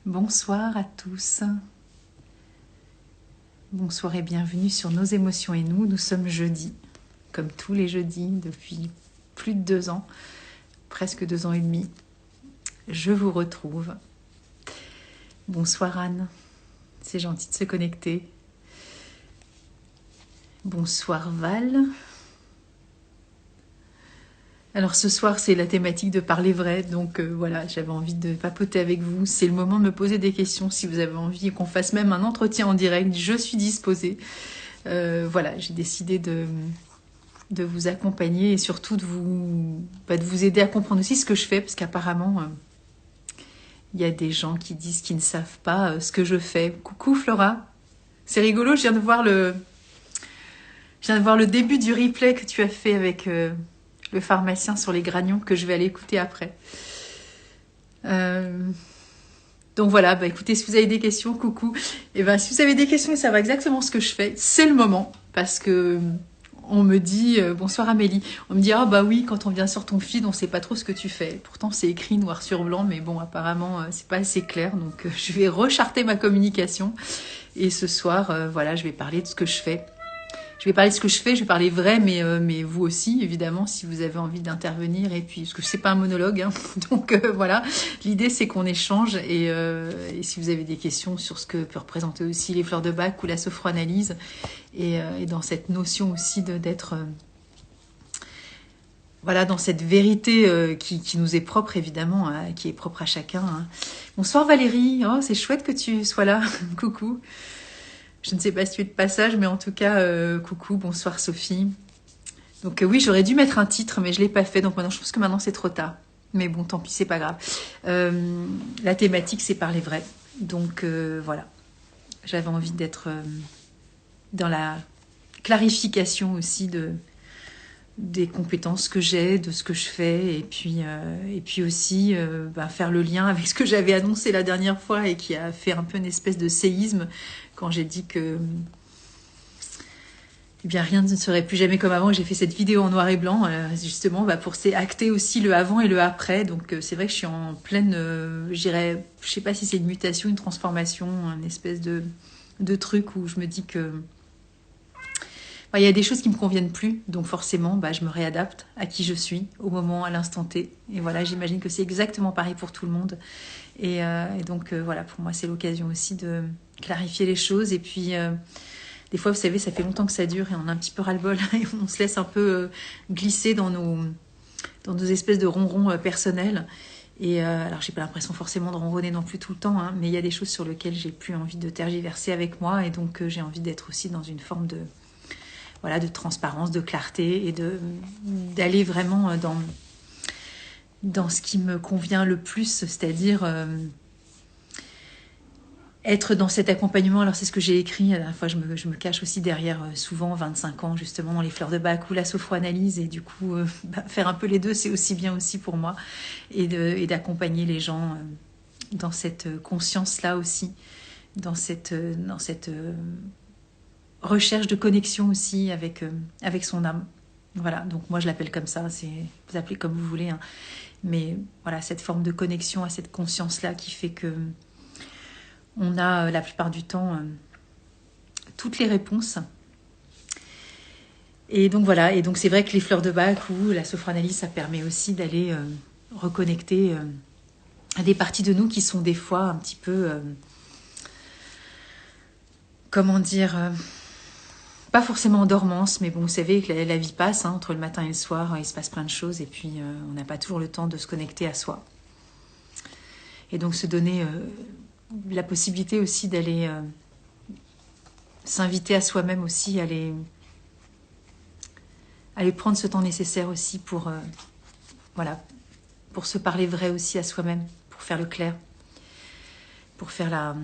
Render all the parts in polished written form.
Bonsoir à tous. Bonsoir et bienvenue sur Nos émotions et nous. Nous sommes jeudi, comme tous les jeudis depuis plus de 2 ans, presque 2 ans et demi. Je vous retrouve. Bonsoir Anne, c'est gentil de se connecter. Bonsoir Val. Alors ce soir c'est la thématique de parler vrai, donc voilà, j'avais envie de papoter avec vous. C'est le moment de me poser des questions si vous avez envie qu'on fasse même un entretien en direct, je suis disposée. Voilà, j'ai décidé de vous accompagner et surtout de vous aider à comprendre aussi ce que je fais, parce qu'apparemment il y a des gens qui disent qu'ils ne savent pas ce que je fais. Coucou Flora, c'est rigolo, je viens de voir le début du replay que tu as fait avec le pharmacien sur les granions, que je vais aller écouter après. Donc voilà, bah écoutez, si vous avez des questions, coucou. Et ben si vous avez des questions et savoir exactement ce que je fais, c'est le moment, parce que on me dit bonsoir Amélie. On me dit ah bah oui, quand on vient sur ton feed, on sait pas trop ce que tu fais. Pourtant c'est écrit noir sur blanc, mais bon apparemment c'est pas assez clair, donc je vais recharter ma communication. Et ce soir, voilà, je vais parler de ce que je fais. Je vais parler de ce que je fais, je vais parler vrai, mais vous aussi, évidemment, si vous avez envie d'intervenir. Et puis, parce que c'est pas un monologue, hein, donc voilà. L'idée, c'est qu'on échange. Et si vous avez des questions sur ce que peut représenter aussi les fleurs de bac ou la sophroanalyse, et dans cette notion aussi d'être, voilà, dans cette vérité qui nous est propre, évidemment, hein, qui est propre à chacun. Hein. Bonsoir Valérie, oh, c'est chouette que tu sois là. Coucou. Je ne sais pas si tu es de passage, mais en tout cas, coucou, bonsoir Sophie. Donc oui, j'aurais dû mettre un titre, mais je ne l'ai pas fait. Donc maintenant, je pense que maintenant, c'est trop tard. Mais bon, tant pis, c'est pas grave. La thématique, c'est parler vrai. Donc voilà, j'avais envie d'être dans la clarification aussi des compétences que j'ai, de ce que je fais, et puis aussi faire le lien avec ce que j'avais annoncé la dernière fois et qui a fait un peu une espèce de séisme quand j'ai dit que eh bien, rien ne serait plus jamais comme avant. J'ai fait cette vidéo en noir et blanc, justement, pour acter aussi le avant et le après. Donc c'est vrai que je suis en pleine, je sais pas si c'est une mutation, une transformation, une espèce de truc où je me dis que il y a des choses qui me conviennent plus, donc forcément, je me réadapte à qui je suis, au moment, à l'instant T. Et voilà, j'imagine que c'est exactement pareil pour tout le monde. Et donc, voilà, pour moi, c'est l'occasion aussi de clarifier les choses. Et puis, des fois, vous savez, ça fait longtemps que ça dure et on a un petit peu ras-le-bol et on se laisse un peu glisser dans nos espèces de ronrons personnels. Et alors, j'ai pas l'impression forcément de ronronner non plus tout le temps, hein, mais il y a des choses sur lesquelles j'ai plus envie de tergiverser avec moi. Et donc, j'ai envie d'être aussi dans une forme de transparence, de clarté et d'aller vraiment dans ce qui me convient le plus, c'est-à-dire être dans cet accompagnement. Alors c'est ce que j'ai écrit, la dernière fois je me cache aussi derrière souvent 25 ans justement dans les fleurs de bac ou la sophroanalyse, et du coup faire un peu les deux, c'est aussi bien aussi pour moi, et d'accompagner les gens dans cette conscience-là aussi, dans cette recherche de connexion aussi avec son âme. Voilà, donc moi je l'appelle comme ça, vous appelez comme vous voulez, hein. Mais voilà, cette forme de connexion à cette conscience-là qui fait que on a la plupart du temps toutes les réponses. Et donc voilà, et donc c'est vrai que les fleurs de bac ou la sophroanalyse, ça permet aussi d'aller reconnecter à des parties de nous qui sont des fois un petit peu, comment dire, pas forcément en dormance, mais bon, vous savez que la vie passe, hein, entre le matin et le soir, il se passe plein de choses, et puis on n'a pas toujours le temps de se connecter à soi. Et donc se donner la possibilité aussi d'aller s'inviter à soi-même aussi, aller prendre ce temps nécessaire aussi pour, pour se parler vrai aussi à soi-même, pour faire le clair, pour faire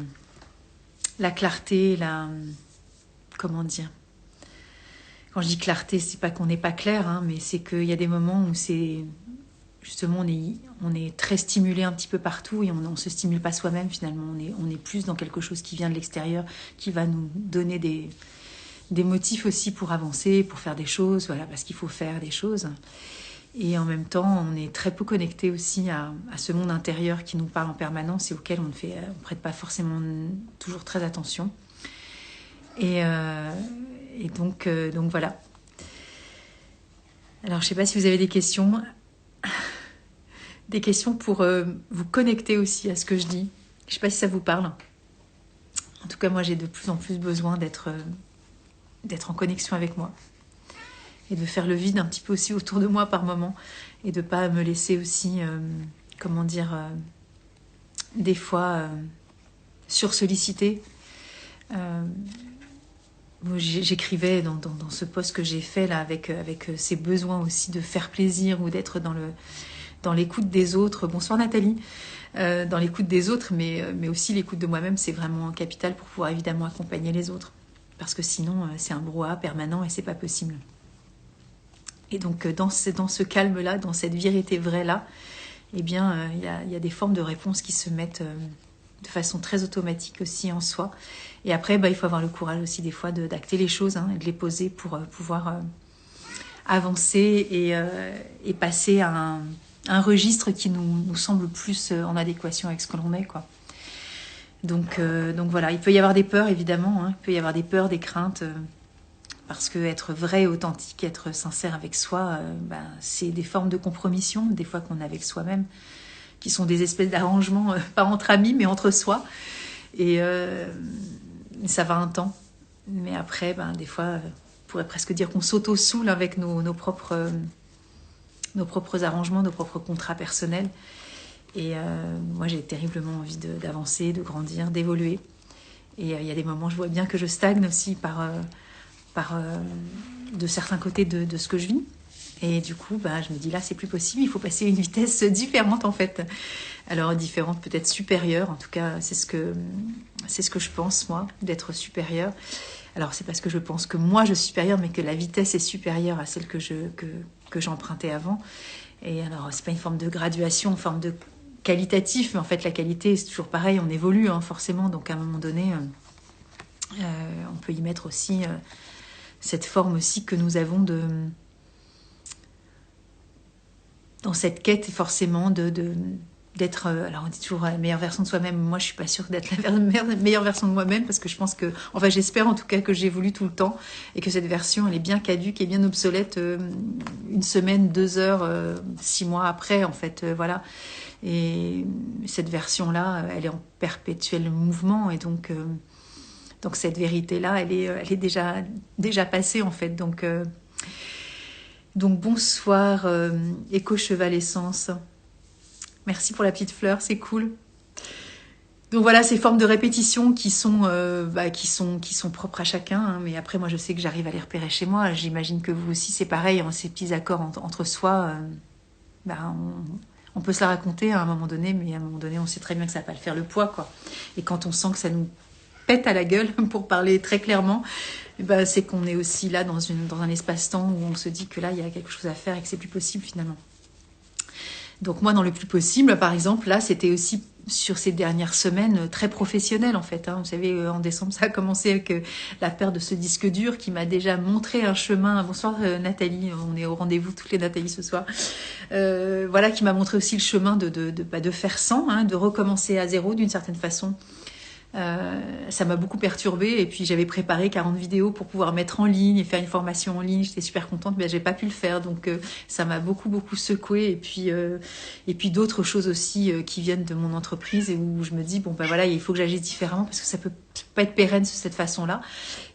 la clarté, comment dire. Quand je dis clarté, c'est pas qu'on n'est pas clair, hein, mais c'est qu'il y a des moments où c'est justement on est très stimulé un petit peu partout et on se stimule pas soi-même finalement. On est plus dans quelque chose qui vient de l'extérieur, qui va nous donner des motifs aussi pour avancer, pour faire des choses, voilà, parce qu'il faut faire des choses. Et en même temps, on est très peu connecté aussi à ce monde intérieur qui nous parle en permanence et auquel on ne prête pas forcément toujours très attention. Et donc voilà. Alors, je ne sais pas si vous avez des questions. Des questions pour vous connecter aussi à ce que je dis. Je ne sais pas si ça vous parle. En tout cas, moi, j'ai de plus en plus besoin d'être en connexion avec moi. Et de faire le vide un petit peu aussi autour de moi par moment. Et de ne pas me laisser aussi, des fois sursolliciter. J'écrivais dans ce post que j'ai fait là avec ces besoins aussi de faire plaisir ou d'être dans l'écoute des autres. Bonsoir Nathalie. Dans l'écoute des autres, mais aussi l'écoute de moi-même, c'est vraiment capital pour pouvoir évidemment accompagner les autres. Parce que sinon, c'est un brouhaha permanent et c'est pas possible. Et donc, dans ce calme-là, dans cette vérité vraie-là, eh bien, il y a des formes de réponses qui se mettent de façon très automatique aussi en soi. Et après, il faut avoir le courage aussi des fois d'acter les choses et de les poser pour pouvoir avancer et passer à un registre qui nous semble plus en adéquation avec ce que l'on est, quoi. Donc voilà, il peut y avoir des peurs évidemment, il peut y avoir des peurs, des craintes, parce que être vrai, authentique, être sincère avec soi, c'est des formes de compromission, des fois qu'on a avec soi-même, qui sont des espèces d'arrangements, pas entre amis, mais entre soi. Et ça va un temps. Mais après, des fois, on pourrait presque dire qu'on s'auto-soule avec nos propres arrangements, nos propres contrats personnels. Et moi, j'ai terriblement envie d'avancer, de grandir, d'évoluer. Et il y a des moments, je vois bien que je stagne aussi de certains côtés de ce que je vis. Et du coup, je me dis là, c'est plus possible, il faut passer à une vitesse différente en fait. Alors différente, peut-être supérieure, en tout cas, c'est ce que je pense, moi, d'être supérieure. Alors c'est parce que je pense que moi, je suis supérieure, mais que la vitesse est supérieure à celle que j'empruntais avant. Et alors, c'est pas une forme de graduation, une forme de qualitatif, mais en fait, la qualité, c'est toujours pareil, on évolue forcément. Donc à un moment donné, on peut y mettre aussi cette forme aussi que nous avons dans cette quête forcément d'être, alors on dit toujours la meilleure version de soi-même. Moi, je suis pas sûre d'être la meilleure version de moi-même parce que je pense que, j'espère en tout cas que j'évolue tout le temps et que cette version, elle est bien caduque et bien obsolète une semaine, 2 heures, 6 mois après, en fait, voilà. Et cette version-là, elle est en perpétuel mouvement et donc cette vérité-là, elle est déjà passée en fait. Donc bonsoir, Écho Cheval Essence. Merci pour la petite fleur, c'est cool. Donc voilà, ces formes de répétition qui sont propres à chacun. Mais après, moi, je sais que j'arrive à les repérer chez moi. J'imagine que vous aussi, c'est pareil. Ces petits accords entre soi, on peut se la raconter à un moment donné, mais à un moment donné, on sait très bien que ça va pas le faire le poids, quoi. Et quand on sent que ça nous pète à la gueule, pour parler très clairement, c'est qu'on est aussi là dans un espace-temps où on se dit que là, il y a quelque chose à faire et que c'est plus possible finalement. Donc moi, dans le plus possible, par exemple, là, c'était aussi sur ces dernières semaines très professionnel en fait. Vous savez, en décembre, ça a commencé avec la perte de ce disque dur qui m'a déjà montré un chemin. Bonsoir Nathalie, on est au rendez-vous toutes les Nathalie ce soir. Voilà, qui m'a montré aussi le chemin de faire sans, de recommencer à zéro d'une certaine façon. Ça m'a beaucoup perturbée et puis j'avais préparé 40 vidéos pour pouvoir mettre en ligne et faire une formation en ligne. J'étais super contente, mais j'ai pas pu le faire, donc ça m'a beaucoup secouée. Et puis d'autres choses aussi qui viennent de mon entreprise et où je me dis voilà, il faut que j'agisse différemment parce que ça peut pas être pérenne de cette façon-là.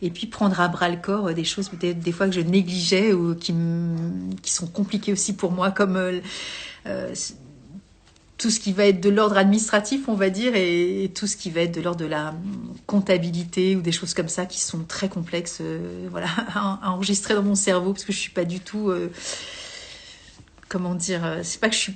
Et puis prendre à bras le corps des choses peut-être des fois que je négligeais ou qui sont compliquées aussi pour moi, comme tout ce qui va être de l'ordre administratif, on va dire, et tout ce qui va être de l'ordre de la comptabilité ou des choses comme ça qui sont très complexes, voilà, à enregistrer dans mon cerveau parce que je suis pas du tout, comment dire, c'est pas que je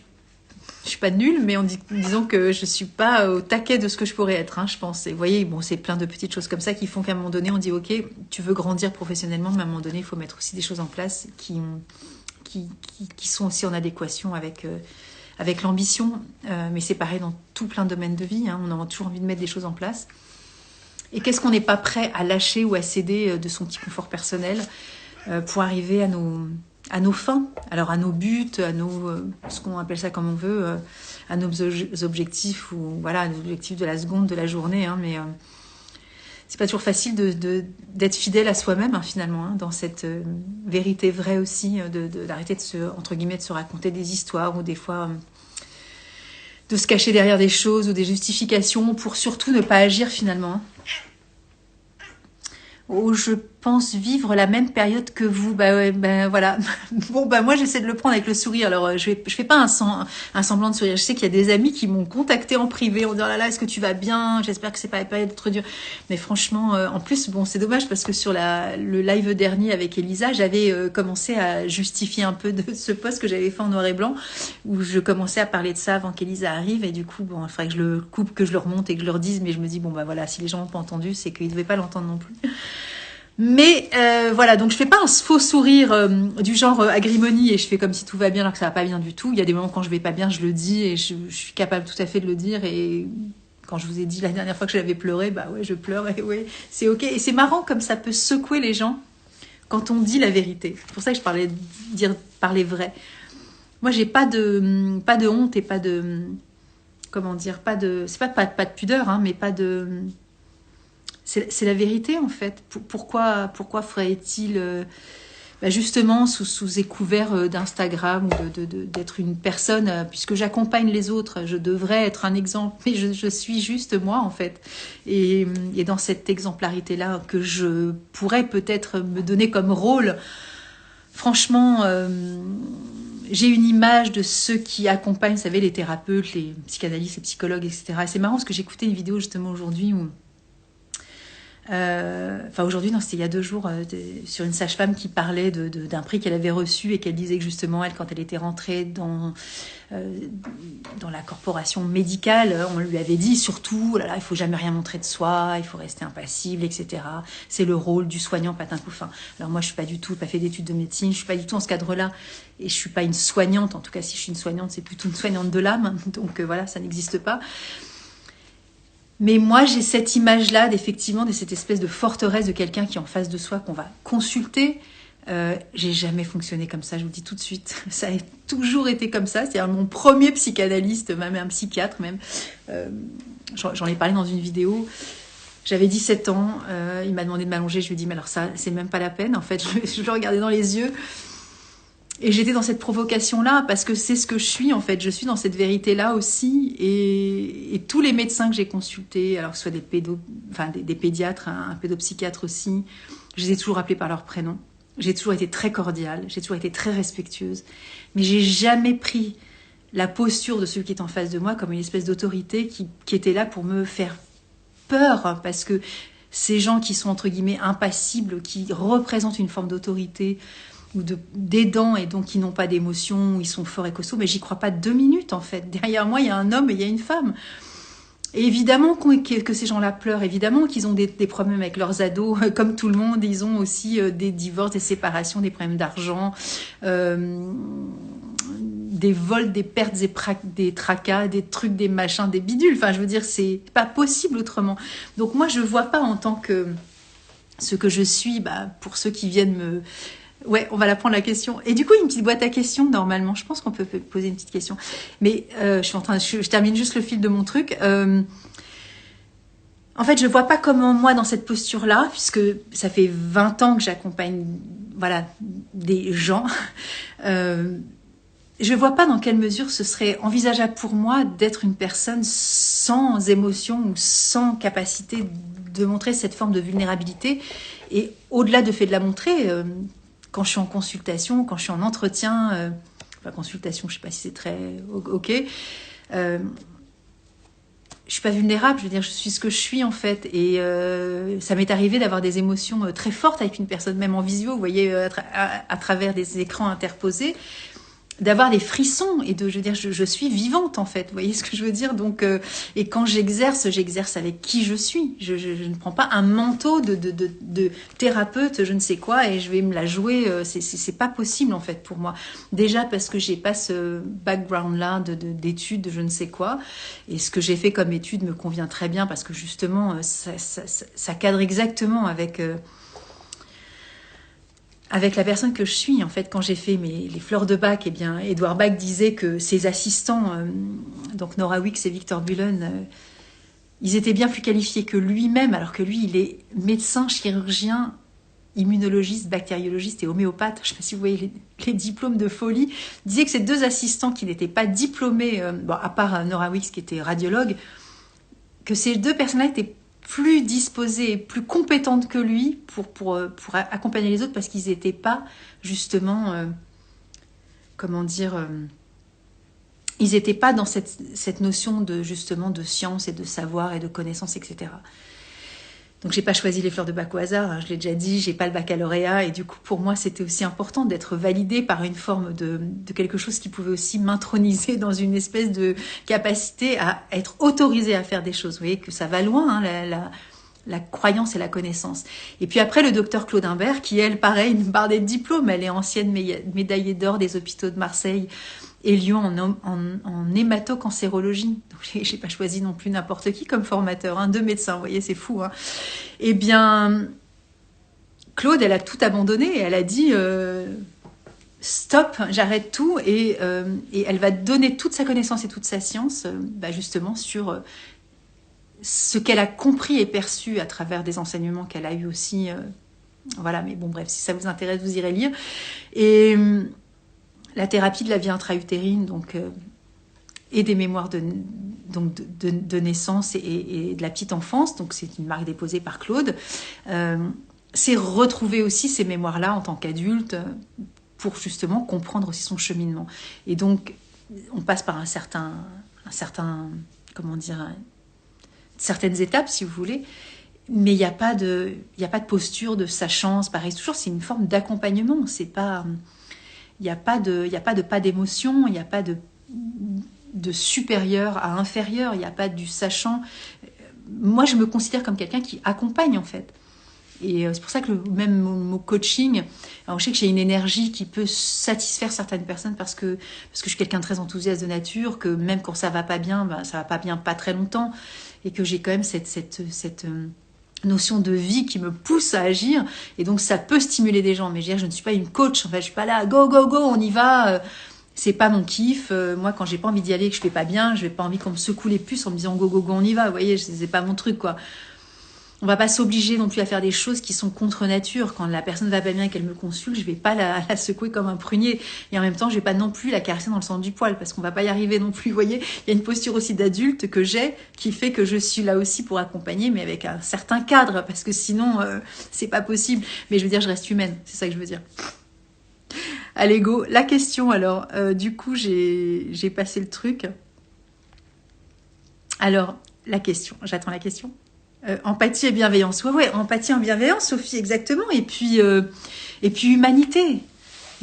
suis pas nulle, mais disons que je suis pas au taquet de ce que je pourrais être, je pense. Et vous voyez, c'est plein de petites choses comme ça qui font qu'à un moment donné, on dit ok, tu veux grandir professionnellement, mais à un moment donné, il faut mettre aussi des choses en place qui sont aussi en adéquation avec l'ambition, mais c'est pareil dans tout plein de domaines de vie, on a toujours envie de mettre des choses en place. Et qu'est-ce qu'on n'est pas prêt à lâcher ou à céder de son petit confort personnel pour arriver à nos fins, alors à nos buts, à nos, ce qu'on appelle ça comme on veut, à nos objectifs, ou voilà, nos objectifs de la seconde, de la journée, hein, mais c'est pas toujours facile d'être fidèle à soi-même, hein, finalement, hein, dans cette vérité vraie aussi, d'arrêter de se, entre guillemets, de se raconter des histoires, ou des fois de se cacher derrière des choses ou des justifications pour surtout ne pas agir finalement, hein. Oh, je pense vivre la même période que vous. Bah ouais, bah voilà. Bon, bah moi j'essaie de le prendre avec le sourire. Alors je fais pas un semblant de sourire. Je sais qu'il y a des amis qui m'ont contacté en privé. On dit oh là là, est-ce que tu vas bien? J'espère que c'est pas la période trop dure. Mais franchement, en plus, bon, c'est dommage parce que sur le live dernier avec Elisa, j'avais commencé à justifier un peu de ce post que j'avais fait en noir et blanc, où je commençais à parler de ça avant qu'Elisa arrive. Et du coup, bon, il faudrait que je le coupe, que je le remonte et que je leur dise. Mais je me dis bon bah voilà, si les gens n'ont pas entendu, c'est qu'ils ne devaient pas l'entendre non plus. Mais voilà, donc je fais pas un faux sourire du genre agrimonie et je fais comme si tout va bien alors que ça va pas bien du tout. Il y a des moments quand je vais pas bien, je le dis et je suis capable tout à fait de le dire. Et quand je vous ai dit la dernière fois que j'avais pleuré, bah ouais, je pleure et ouais, c'est ok. Et c'est marrant comme ça peut secouer les gens quand on dit la vérité. C'est pour ça que je parlais de parler vrai. Moi, j'ai pas de honte et pas de comment dire, c'est pas de pudeur, hein, mais pas de c'est la vérité en fait. Pourquoi ferait-il justement sous couvert d'Instagram ou d'être une personne, puisque j'accompagne les autres, je devrais être un exemple, mais je suis juste moi en fait. Et dans cette exemplarité-là que je pourrais peut-être me donner comme rôle, franchement, j'ai une image de ceux qui accompagnent, vous savez, les thérapeutes, les psychanalystes, les psychologues, etc. Et c'est marrant parce que j'ai écouté une vidéo justement aujourd'hui où aujourd'hui, non, c'était il y a 2 jours, sur une sage-femme qui parlait d'un prix qu'elle avait reçu et qu'elle disait que justement, elle, quand elle était rentrée dans la corporation médicale, on lui avait dit surtout, oh là là, il faut jamais rien montrer de soi, il faut rester impassible, etc. C'est le rôle du soignant patin couffin. Alors moi, je suis pas du tout, pas fait d'études de médecine, je suis pas du tout dans ce cadre-là, et je suis pas une soignante. En tout cas, si je suis une soignante, c'est plutôt une soignante de l'âme. Donc voilà, ça n'existe pas. Mais moi, j'ai cette image-là, effectivement, de cette espèce de forteresse de quelqu'un qui est en face de soi, qu'on va consulter. J'ai jamais fonctionné comme ça, je vous le dis tout de suite. Ça a toujours été comme ça. C'est-à-dire mon premier psychanalyste, même un psychiatre, même. J'en ai parlé dans une vidéo. J'avais 17 ans. Il m'a demandé de m'allonger. Je lui ai dit, mais alors ça, c'est même pas la peine. En fait, je le regardais dans les yeux. Et j'étais dans cette provocation-là parce que c'est ce que je suis en fait. Je suis dans cette vérité-là aussi. Et tous les médecins que j'ai consultés, alors que ce soit des pédiatres, un pédopsychiatre aussi, je les ai toujours appelés par leur prénom. J'ai toujours été très cordiale, j'ai toujours été très respectueuse. Mais j'ai jamais pris la posture de celui qui est en face de moi comme une espèce d'autorité qui était là pour me faire peur. Parce que ces gens qui sont entre guillemets impassibles, qui représentent une forme d'autorité, ou d'aidants et donc qui n'ont pas d'émotion, ils sont forts et costauds, mais j'y crois pas 2 minutes en fait. Derrière moi, il y a un homme et il y a une femme. Et évidemment que ces gens-là pleurent, évidemment qu'ils ont des problèmes avec leurs ados, comme tout le monde, ils ont aussi des divorces, des séparations, des problèmes d'argent, des vols, des pertes, des tracas, des trucs, des machins, des bidules. Enfin, je veux dire, c'est pas possible autrement. Donc moi, je vois pas en tant que ce que je suis, pour ceux qui viennent me... Ouais, on va la prendre la question. Et du coup, une petite boîte à questions, normalement. Je pense qu'on peut poser une petite question. Mais je termine juste le fil de mon truc. En fait, je vois pas comment moi, dans cette posture-là, puisque ça fait 20 ans que j'accompagne des gens, je vois pas dans quelle mesure ce serait envisageable pour moi d'être une personne sans émotion ou sans capacité de montrer cette forme de vulnérabilité. Et au-delà de fait de la montrer... quand je suis en consultation, quand je suis en entretien, consultation, je sais pas si c'est très ok, je suis pas vulnérable, je veux dire, je suis ce que je suis en fait, et ça m'est arrivé d'avoir des émotions très fortes avec une personne, même en visio, vous voyez, à travers des écrans interposés, d'avoir des frissons et je suis vivante en fait, vous voyez ce que je veux dire. Donc et quand j'exerce avec qui je suis. Je ne prends pas un manteau de thérapeute, je ne sais quoi, et je vais me la jouer. C'est pas possible en fait pour moi. Déjà parce que j'ai pas ce background là d'études, de je ne sais quoi, et ce que j'ai fait comme études me convient très bien parce que justement ça cadre exactement avec avec la personne que je suis, en fait, quand j'ai fait les fleurs de Bach, eh bien, Edouard Bach disait que ses assistants, donc Nora Wicks et Victor Bullen, ils étaient bien plus qualifiés que lui-même, alors que lui, il est médecin, chirurgien, immunologiste, bactériologiste et homéopathe. Je ne sais pas si vous voyez les diplômes de folie. Il disait que ces deux assistants qui n'étaient pas diplômés, bon, à part Nora Wicks qui était radiologue, que ces deux personnes-là étaient plus disposées, plus compétentes que lui pour accompagner les autres parce qu'ils n'étaient pas justement, comment dire, ils n'étaient pas dans cette notion de justement de science et de savoir et de connaissance, etc. Donc j'ai pas choisi les fleurs de Bach au hasard, hein, je l'ai déjà dit, j'ai pas le baccalauréat et du coup pour moi c'était aussi important d'être validée par une forme de quelque chose qui pouvait aussi m'introniser dans une espèce de capacité à être autorisée à faire des choses. Vous voyez que ça va loin, hein, la croyance et la connaissance. Et puis après le docteur Claude Imbert qui elle pareil une barre des diplômes, elle est ancienne médaillée d'or des hôpitaux de Marseille et Lyon en hématocancérologie. Donc j'ai pas choisi non plus n'importe qui comme formateur, hein, deux médecins, vous voyez, c'est fou. Hein. Eh bien, Claude, elle a tout abandonné, elle a dit stop, j'arrête tout, et elle va donner toute sa connaissance et toute sa science, justement sur ce qu'elle a compris et perçu à travers des enseignements qu'elle a eu aussi. Voilà, mais bon, bref, si ça vous intéresse, vous irez lire. Et la thérapie de la vie intra-utérine, donc, et des mémoires de naissance et de la petite enfance, donc c'est une marque déposée par Claude, c'est retrouver aussi ces mémoires-là en tant qu'adulte pour justement comprendre aussi son cheminement. Et donc, on passe par un certain comment dire, certaines étapes, si vous voulez, mais il n'y a pas de posture de sachant, c'est pareil, toujours, c'est une forme d'accompagnement, c'est pas... Il n'y a pas de pas d'émotion, il n'y a pas de supérieur à inférieur, il n'y a pas du sachant. Moi, je me considère comme quelqu'un qui accompagne, en fait. Et c'est pour ça que même mon mot coaching, alors je sais que j'ai une énergie qui peut satisfaire certaines personnes parce que je suis quelqu'un de très enthousiaste de nature, que même quand ça va pas bien, ça va pas bien pas très longtemps, et que j'ai quand même cette notion de vie qui me pousse à agir, et donc ça peut stimuler des gens, mais je ne suis pas une coach, en fait, je suis pas là, go, go, go, on y va, c'est pas mon kiff, moi quand j'ai pas envie d'y aller, que je fais pas bien, je n'ai pas envie qu'on me secoue les puces en me disant go, go, go, on y va, vous voyez, c'est pas mon truc, quoi. On va pas s'obliger non plus à faire des choses qui sont contre nature. Quand la personne va pas bien et qu'elle me consulte, je vais pas la secouer comme un prunier. Et en même temps, je vais pas non plus la caresser dans le sens du poil parce qu'on va pas y arriver non plus. Vous voyez, il y a une posture aussi d'adulte que j'ai qui fait que je suis là aussi pour accompagner, mais avec un certain cadre parce que sinon, c'est pas possible. Mais je veux dire, je reste humaine. C'est ça que je veux dire. Allez, go. La question, alors. Du coup, j'ai passé le truc. Alors, la question. J'attends la question. Empathie et bienveillance. Ouais, empathie et bienveillance, Sophie, exactement. Et puis humanité.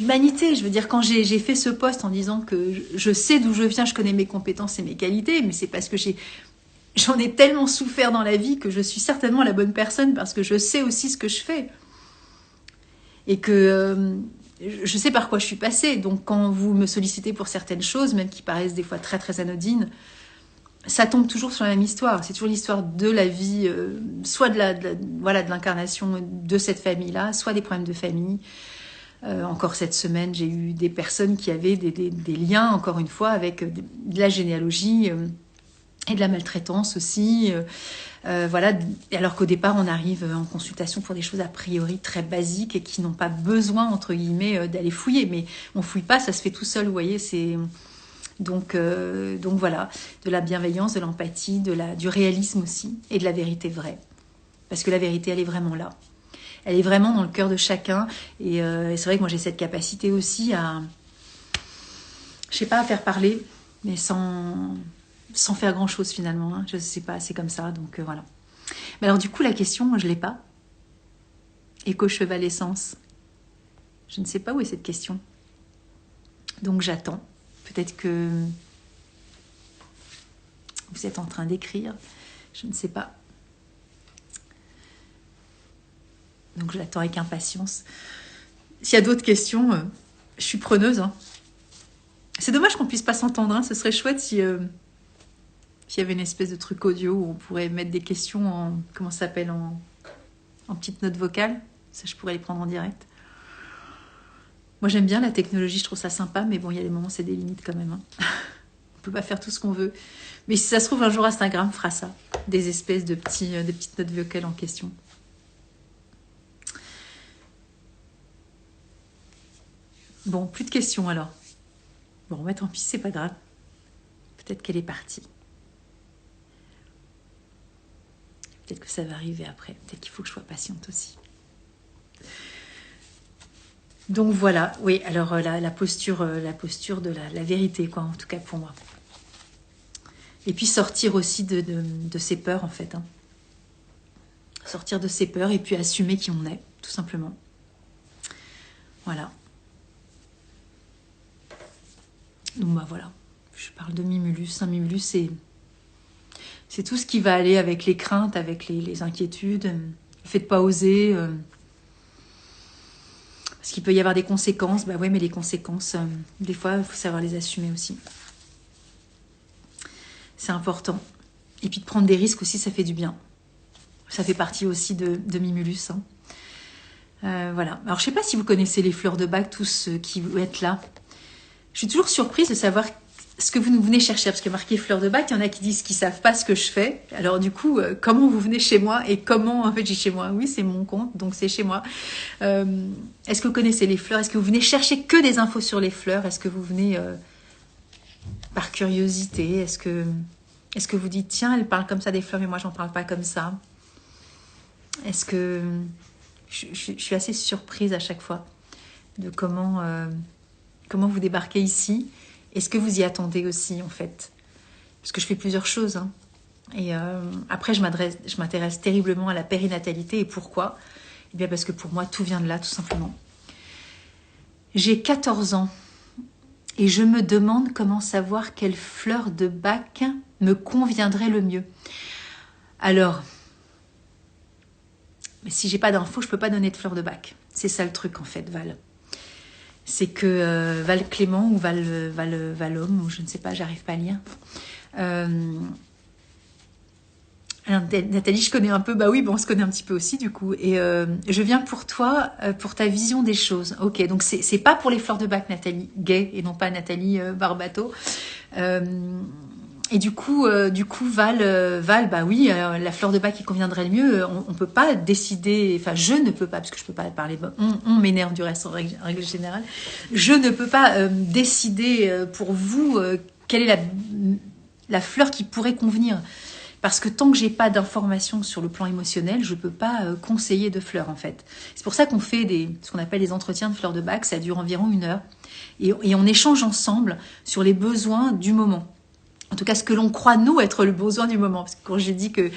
Humanité, je veux dire, quand j'ai fait ce post en disant que je sais d'où je viens, je connais mes compétences et mes qualités, mais c'est parce que j'en ai tellement souffert dans la vie que je suis certainement la bonne personne parce que je sais aussi ce que je fais. Et que je sais par quoi je suis passée. Donc quand vous me sollicitez pour certaines choses, même qui paraissent des fois très très anodines, ça tombe toujours sur la même histoire. C'est toujours l'histoire de la vie, soit de l'incarnation de cette famille-là, soit des problèmes de famille. Encore cette semaine, j'ai eu des personnes qui avaient des liens, encore une fois, avec de la généalogie et de la maltraitance aussi. Voilà. Alors qu'au départ, on arrive en consultation pour des choses a priori très basiques et qui n'ont pas besoin, entre guillemets, d'aller fouiller. Mais on fouille pas, ça se fait tout seul, vous voyez, c'est... Donc voilà, de la bienveillance, de l'empathie, du réalisme aussi, et de la vérité vraie. Parce que la vérité, elle est vraiment là. Elle est vraiment dans le cœur de chacun. Et c'est vrai que moi, j'ai cette capacité aussi à, je sais pas, à faire parler, mais sans faire grand-chose finalement. Hein. Je sais pas, c'est comme ça, donc voilà. Mais alors du coup, la question, moi, je l'ai pas. Éco-chevalescence. Je ne sais pas où est cette question. Donc j'attends. Peut-être que vous êtes en train d'écrire, je ne sais pas. Donc je l'attends avec impatience. S'il y a d'autres questions, je suis preneuse. Hein. C'est dommage qu'on ne puisse pas s'entendre. Hein. Ce serait chouette s'il y avait une espèce de truc audio où on pourrait mettre des questions en, comment ça s'appelle, en petite note vocale. Ça, je pourrais les prendre en direct. Moi, j'aime bien la technologie, je trouve ça sympa, mais bon, il y a des moments, c'est des limites quand même. Hein. On peut pas faire tout ce qu'on veut. Mais si ça se trouve, un jour, Instagram fera ça. Des espèces de petites notes vocales en question. Bon, plus de questions alors. Bon, bah, tant pis, c'est pas grave. Peut-être qu'elle est partie. Peut-être que ça va arriver après. Peut-être qu'il faut que je sois patiente aussi. Donc voilà, oui, alors la posture de la vérité, quoi, en tout cas pour moi. Et puis sortir aussi de ses peurs, en fait. Hein. Sortir de ses peurs et puis assumer qui on est, tout simplement. Voilà. Donc bah voilà, je parle de Mimulus. Un Mimulus, c'est tout ce qui va aller avec les craintes, avec les inquiétudes, le fait de pas oser... Parce qu'il peut y avoir des conséquences. Bah ouais, mais les conséquences, des fois, il faut savoir les assumer aussi. C'est important. Et puis de prendre des risques aussi, ça fait du bien. Ça fait partie aussi de Mimulus. Hein. Voilà. Alors, je ne sais pas si vous connaissez les fleurs de bac, tous ceux qui êtes là. Je suis toujours surprise de savoir ce que vous venez chercher. Parce que marqué fleurs de bac, il y en a qui disent qu'ils ne savent pas ce que je fais. Alors du coup, comment vous venez chez moi et comment, en fait, j'ai chez moi. Oui, c'est mon compte, donc c'est chez moi. Est-ce que vous connaissez les fleurs? Est-ce que vous venez chercher que des infos sur les fleurs? Est-ce que vous venez par curiosité? Est-ce que vous dites, tiens, elle parle comme ça des fleurs, mais moi, j'en parle pas comme ça? Est-ce que... Je suis assez surprise à chaque fois de comment vous débarquez ici. Est-ce que vous y attendez aussi, en fait? Parce que je fais plusieurs choses. Hein. Et après, je m'intéresse terriblement à la périnatalité. Et pourquoi? Eh bien, parce que pour moi, tout vient de là, tout simplement. J'ai 14 ans. Et je me demande comment savoir quelle fleur de bac me conviendrait le mieux. Alors, si j'ai pas d'infos, je peux pas donner de fleur de bac. C'est ça le truc, en fait, Val. C'est que Val Clément ou Valhomme, ou je ne sais pas, j'arrive pas à lire. Alors, Nathalie, je connais un peu, bah oui, bon, on se connaît un petit peu aussi du coup. Et je viens pour toi, pour ta vision des choses. Ok, donc c'est pas pour les fleurs de bac, Nathalie Gay, et non pas Nathalie Barbato. Et du coup, Val, bah oui, la fleur de bac qui conviendrait le mieux, on peut pas décider, enfin je ne peux pas, parce que je peux pas parler, on m'énerve du reste en règle générale, je ne peux pas décider pour vous quelle est la fleur qui pourrait convenir. Parce que tant que j'ai pas d'informations sur le plan émotionnel, je peux pas conseiller de fleurs en fait. C'est pour ça qu'on fait ce qu'on appelle des entretiens de fleurs de bac, ça dure environ 1 heure. Et on échange ensemble sur les besoins du moment. En tout cas, ce que l'on croit, nous, être le besoin du moment. Parce que quand j'ai dit que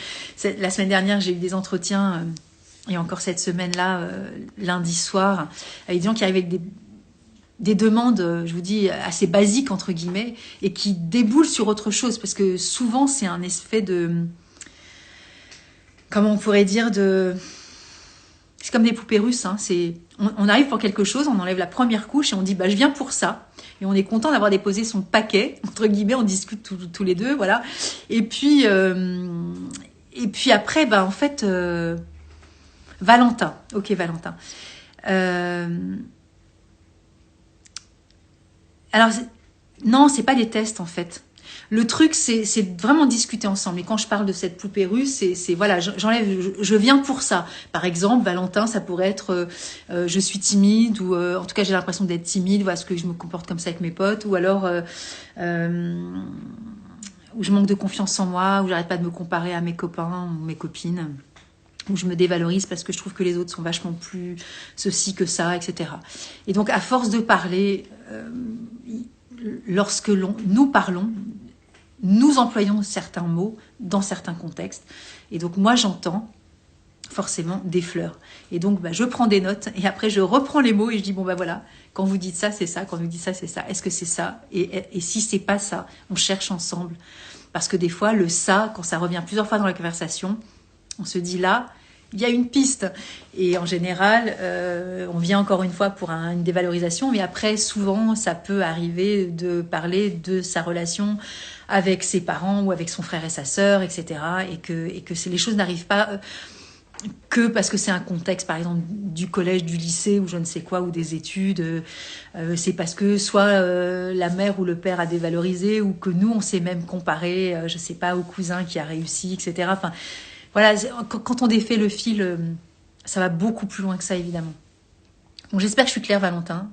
la semaine dernière, j'ai eu des entretiens, et encore cette semaine-là, lundi soir, avec des gens qui arrivent avec des demandes, je vous dis, assez basiques, entre guillemets, et qui déboulent sur autre chose. Parce que souvent, c'est un effet de... Comment on pourrait dire C'est comme des poupées russes. Hein, on arrive pour quelque chose, on enlève la première couche et on dit, bah, je viens pour ça. Et on est content d'avoir déposé son paquet, entre guillemets, on discute tous les deux, voilà. Et puis après, bah, en fait, Valentin. Ok, Valentin. Alors, non, c'est pas des tests, en fait. Le truc, c'est vraiment discuter ensemble. Et quand je parle de cette poupée russe, c'est voilà, j'enlève, je viens pour ça. Par exemple, Valentin, ça pourrait être je suis timide, ou en tout cas j'ai l'impression d'être timide, voilà, ce que je me comporte comme ça avec mes potes, ou alors où je manque de confiance en moi, où j'arrête pas de me comparer à mes copains ou mes copines, où je me dévalorise parce que je trouve que les autres sont vachement plus ceci que ça, etc. Et donc, à force de parler, lorsque nous parlons, nous employons certains mots dans certains contextes. Et donc, moi, j'entends forcément des fleurs. Et donc, bah, je prends des notes et après, je reprends les mots et je dis, bon, bah voilà, quand vous dites ça, c'est ça. Quand vous dites ça, c'est ça. Est-ce que c'est ça? Et si c'est pas ça, on cherche ensemble. Parce que des fois, le ça, quand ça revient plusieurs fois dans la conversation, on se dit là, il y a une piste. Et en général, on vient encore une fois pour une dévalorisation, mais après, souvent, ça peut arriver de parler de sa relation avec ses parents ou avec son frère et sa sœur, etc. Et que les choses n'arrivent pas que parce que c'est un contexte, par exemple, du collège, du lycée, ou je ne sais quoi, ou des études. C'est parce que soit la mère ou le père a dévalorisé, ou que nous, on s'est même comparé, je ne sais pas, au cousin qui a réussi, etc. Enfin, voilà, quand on défait le fil, ça va beaucoup plus loin que ça, évidemment. Bon, j'espère que je suis claire, Valentin.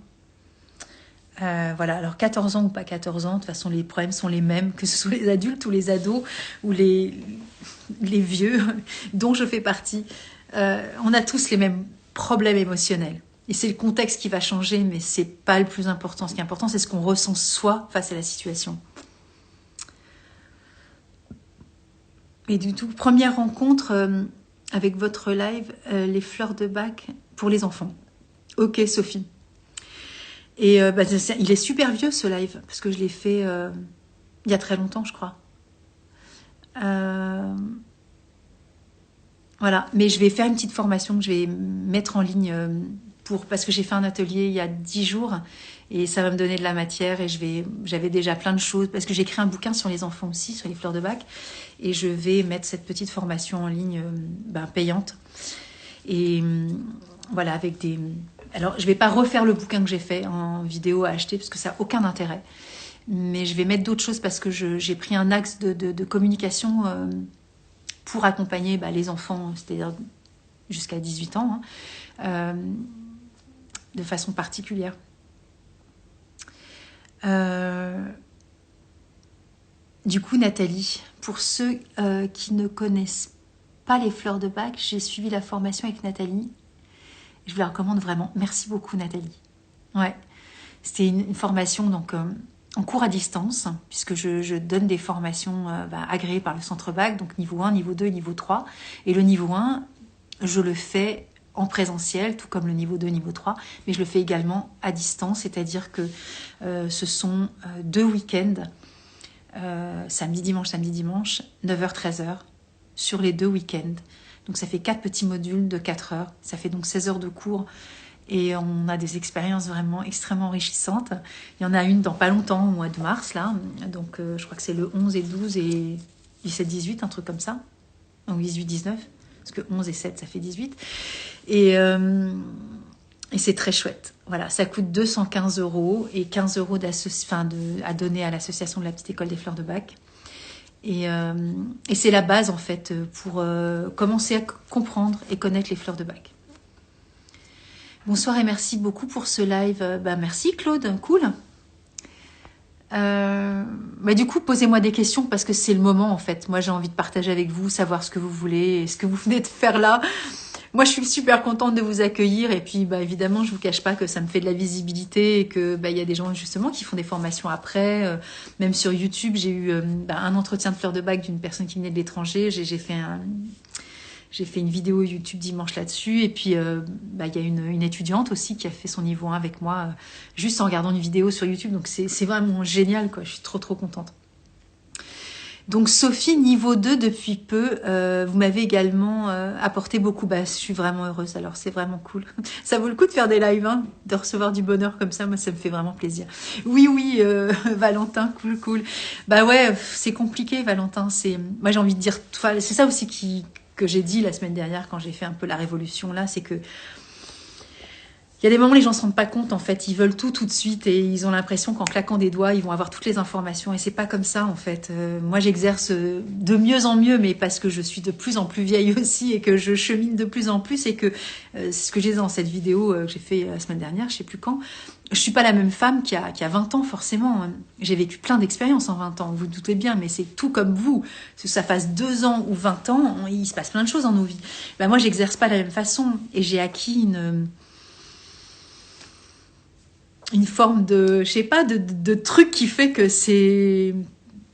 Voilà, alors 14 ans ou pas 14 ans, de toute façon, les problèmes sont les mêmes, que ce soit les adultes ou les ados, ou les vieux, dont je fais partie. On a tous les mêmes problèmes émotionnels. Et c'est le contexte qui va changer, mais c'est pas le plus important. Ce qui est important, c'est ce qu'on ressent soi face à la situation. Et du tout, première rencontre avec votre live, les fleurs de bac pour les enfants. Ok, Sophie. Et il est super vieux ce live, parce que je l'ai fait il y a très longtemps, je crois. Voilà, mais je vais faire une petite formation que je vais mettre en ligne parce que j'ai fait un atelier il y a 10 jours et ça va me donner de la matière et j'avais déjà plein de choses parce que j'ai écrit un bouquin sur les enfants aussi, sur les fleurs de bac et je vais mettre cette petite formation en ligne payante et voilà avec des... Alors je vais pas refaire le bouquin que j'ai fait en vidéo à acheter parce que ça n'a aucun intérêt, mais je vais mettre d'autres choses parce que j'ai pris un axe de communication pour accompagner les enfants, c'est-à-dire jusqu'à 18 ans, de façon particulière. Du coup, Nathalie, pour ceux qui ne connaissent pas les fleurs de bac, j'ai suivi la formation avec Nathalie. Je vous la recommande vraiment. Merci beaucoup, Nathalie. Ouais, c'était une formation donc en cours à distance, puisque je donne des formations agréées par le centre bac, donc niveau 1, niveau 2 et niveau 3. Et le niveau 1, je le fais en présentiel, tout comme le niveau 2, niveau 3, mais je le fais également à distance, c'est-à-dire que ce sont 2 week-ends, samedi, dimanche, 9h, 13h, sur les 2 week-ends. Donc ça fait 4 petits modules de 4 heures, ça fait donc 16 heures de cours, et on a des expériences vraiment extrêmement enrichissantes. Il y en a une dans pas longtemps, au mois de mars, là, donc je crois que c'est le 11 et 12 et 17-18, un truc comme ça, donc 18-19, parce que 11 et 7, ça fait 18. Et c'est très chouette. Voilà, ça coûte 215 € et 15 € à donner à l'association de la petite école des fleurs de bac. Et c'est la base, en fait, pour commencer à comprendre et connaître les fleurs de bac. Bonsoir et merci beaucoup pour ce live. Merci Claude, cool. Du coup, posez-moi des questions parce que c'est le moment, en fait. Moi, j'ai envie de partager avec vous, savoir ce que vous voulez et ce que vous venez de faire là. Moi, je suis super contente de vous accueillir et puis, évidemment, je vous cache pas que ça me fait de la visibilité et que y a des gens justement qui font des formations après. Même sur YouTube, j'ai eu un entretien de fleurs de bac d'une personne qui venait de l'étranger. J'ai fait une vidéo YouTube dimanche là-dessus. Et puis, il y a une étudiante aussi qui a fait son niveau 1 avec moi, juste en regardant une vidéo sur YouTube. Donc, c'est vraiment génial, quoi. Je suis trop, trop contente. Donc, Sophie, niveau 2 depuis peu. Vous m'avez également apporté beaucoup. Je suis vraiment heureuse. Alors, c'est vraiment cool. Ça vaut le coup de faire des lives, hein, de recevoir du bonheur comme ça. Moi, ça me fait vraiment plaisir. Oui, Valentin, cool. Ouais, c'est compliqué, Valentin. Moi, j'ai envie de dire... C'est ça aussi que j'ai dit la semaine dernière quand j'ai fait un peu la révolution là, c'est que il y a des moments où les gens ne se rendent pas compte, en fait, ils veulent tout de suite et ils ont l'impression qu'en claquant des doigts, ils vont avoir toutes les informations et c'est pas comme ça, en fait. Moi, j'exerce de mieux en mieux, mais parce que je suis de plus en plus vieille aussi et que je chemine de plus en plus et que c'est ce que j'ai dit dans cette vidéo que j'ai fait la semaine dernière, je sais plus quand. Je suis pas la même femme qui a 20 ans, forcément. J'ai vécu plein d'expériences en 20 ans, vous vous doutez bien, mais c'est tout comme vous. Que ça fasse 2 ans ou 20 ans, il se passe plein de choses dans nos vies. Moi, j'exerce pas de la même façon et j'ai acquis une forme de, je sais pas, de truc qui fait que c'est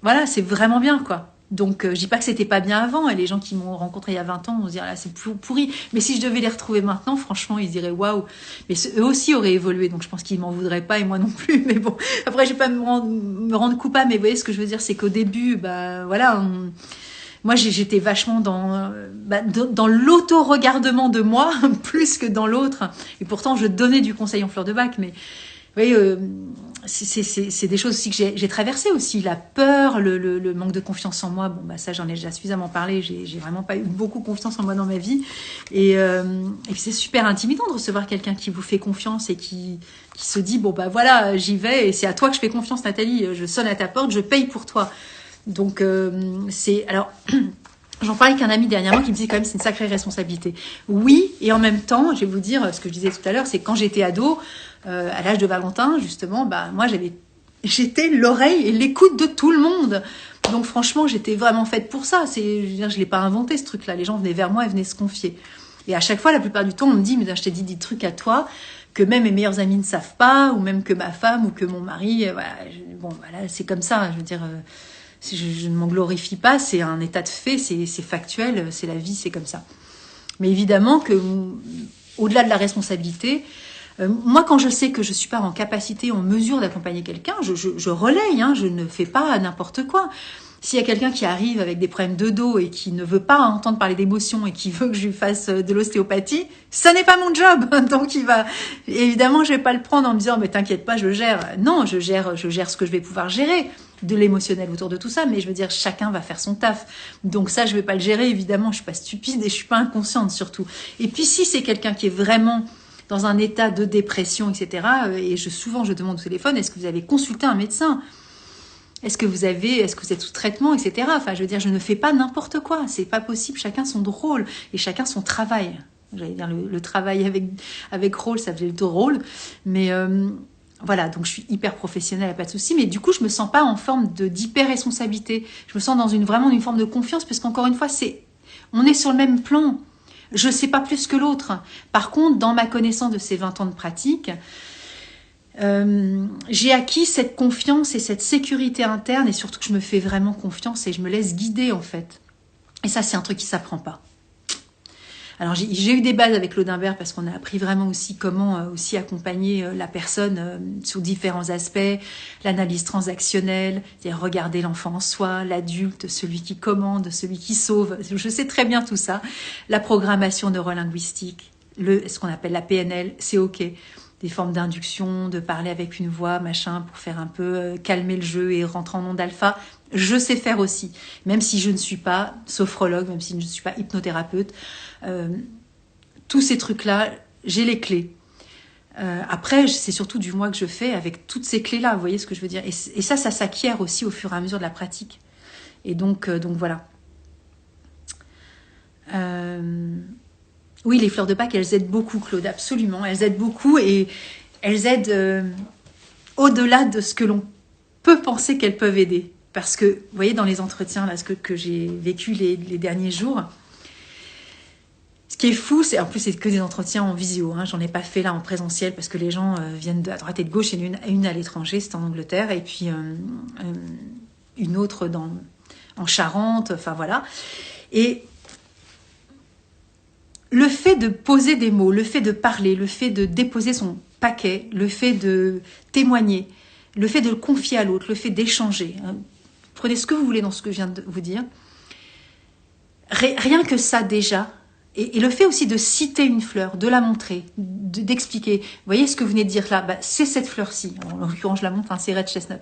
vraiment bien, quoi. Donc, je dis pas que c'était pas bien avant, et les gens qui m'ont rencontré il y a 20 ans vont se dire, là, c'est pourri. Mais si je devais les retrouver maintenant, franchement, ils diraient, waouh. Mais eux aussi auraient évolué, donc je pense qu'ils m'en voudraient pas, et moi non plus. Mais bon, après, je vais pas me rendre coupable, mais vous voyez, ce que je veux dire, c'est qu'au début, moi, j'étais vachement dans l'auto-regardement de moi, plus que dans l'autre. Et pourtant, je donnais du conseil en fleurs de bac, mais voyez, c'est des choses aussi que j'ai traversées aussi. La peur, le manque de confiance en moi. Bon, bah ça, j'en ai déjà suffisamment parlé. J'ai vraiment pas eu beaucoup confiance en moi dans ma vie. Et puis c'est super intimidant de recevoir quelqu'un qui vous fait confiance et qui se dit, bon, bah voilà, j'y vais et c'est à toi que je fais confiance, Nathalie. Je sonne à ta porte, je paye pour toi. Donc, alors... J'en parlais avec un ami dernièrement qui me disait quand même c'est une sacrée responsabilité. Oui, et en même temps, je vais vous dire ce que je disais tout à l'heure, c'est que quand j'étais ado, à l'âge de Valentin, justement, bah moi j'étais l'oreille et l'écoute de tout le monde. Donc franchement, j'étais vraiment faite pour ça. Je l'ai pas inventé ce truc-là. Les gens venaient vers moi et venaient se confier. Et à chaque fois, la plupart du temps, on me dit mais je t'ai dit des trucs à toi que même mes meilleurs amis ne savent pas, ou même que ma femme ou que mon mari. Voilà, bon, voilà, c'est comme ça. Je veux dire. Je ne m'en glorifie pas, c'est un état de fait, c'est factuel, c'est la vie, c'est comme ça. Mais évidemment que, au-delà de la responsabilité, moi quand je sais que je ne suis pas en capacité, en mesure d'accompagner quelqu'un, je relaye, hein, je ne fais pas n'importe quoi. S'il y a quelqu'un qui arrive avec des problèmes de dos et qui ne veut pas entendre parler d'émotions et qui veut que je lui fasse de l'ostéopathie, ça n'est pas mon job. Donc évidemment, je vais pas le prendre en me disant mais t'inquiète pas, je gère. Non, je gère ce que je vais pouvoir gérer, de l'émotionnel autour de tout ça, mais je veux dire chacun va faire son taf. Donc ça, je vais pas le gérer évidemment. Je suis pas stupide et je suis pas inconsciente surtout. Et puis si c'est quelqu'un qui est vraiment dans un état de dépression, etc. Et souvent je demande au téléphone, est-ce que vous avez consulté un médecin ? Est-ce que vous êtes sous traitement, etc. Enfin, je veux dire, je ne fais pas n'importe quoi. C'est pas possible. Chacun son rôle et chacun son travail. J'allais dire le travail avec rôle, ça faisait le rôle. Mais voilà, donc je suis hyper professionnelle, pas de souci. Mais du coup, je me sens pas en forme d'hyper-responsabilité. Je me sens vraiment une forme de confiance parce qu'encore une fois, on est sur le même plan. Je sais pas plus que l'autre. Par contre, dans ma connaissance de ces 20 ans de pratique, j'ai acquis cette confiance et cette sécurité interne et surtout que je me fais vraiment confiance et je me laisse guider en fait. Et ça, c'est un truc qui s'apprend pas. Alors j'ai eu des bases avec Claude Imbert parce qu'on a appris vraiment aussi comment aussi accompagner la personne sur différents aspects, l'analyse transactionnelle, c'est-à-dire regarder l'enfant en soi, l'adulte, celui qui commande, celui qui sauve. Je sais très bien tout ça. La programmation neurolinguistique, ce qu'on appelle la PNL, c'est ok. Des formes d'induction, de parler avec une voix, machin, pour faire un peu calmer le jeu et rentrer en onde alpha. Je sais faire aussi, même si je ne suis pas sophrologue, même si je ne suis pas hypnothérapeute. Tous ces trucs-là, j'ai les clés. Après, c'est surtout du moi que je fais avec toutes ces clés-là, vous voyez ce que je veux dire. Et ça s'acquiert aussi au fur et à mesure de la pratique. Et donc voilà. Oui, les fleurs de Pâques, elles aident beaucoup, Claude, absolument. Elles aident beaucoup et elles aident au-delà de ce que l'on peut penser qu'elles peuvent aider. Parce que, vous voyez, dans les entretiens là, que j'ai vécu les derniers jours, ce qui est fou, en plus, c'est que des entretiens en visio. Hein, j'en ai pas fait là en présentiel parce que les gens viennent à droite et de gauche. Et une à l'étranger, c'est en Angleterre, et puis une autre en Charente, enfin voilà. Et le fait de poser des mots, le fait de parler, le fait de déposer son paquet, le fait de témoigner, le fait de le confier à l'autre, le fait d'échanger. Hein, prenez ce que vous voulez dans ce que je viens de vous dire. Rien que ça déjà, et le fait aussi de citer une fleur, de la montrer, d'expliquer. Vous voyez ce que vous venez de dire là, c'est cette fleur-ci. En l'occurrence, je la montre, c'est Red Chestnut.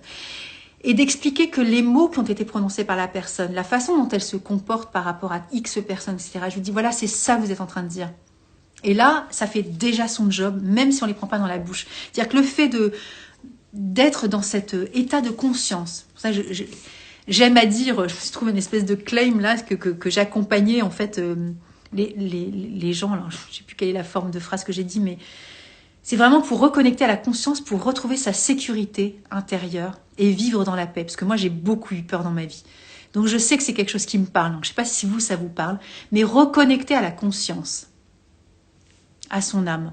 Et d'expliquer que les mots qui ont été prononcés par la personne, la façon dont elle se comporte par rapport à X personnes, etc. Je vous dis, voilà, c'est ça que vous êtes en train de dire. Et là, ça fait déjà son job, même si on ne les prend pas dans la bouche. C'est-à-dire que le fait d'être dans cet état de conscience, pour ça j'aime à dire, je me suis trouvé une espèce de claim là, que j'accompagnais en fait les gens, alors je ne sais plus quelle est la forme de phrase que j'ai dit, mais c'est vraiment pour reconnecter à la conscience, pour retrouver sa sécurité intérieure et vivre dans la paix. Parce que moi, j'ai beaucoup eu peur dans ma vie. Donc, je sais que c'est quelque chose qui me parle. Donc, je ne sais pas si ça vous parle. Mais reconnecter à la conscience, à son âme,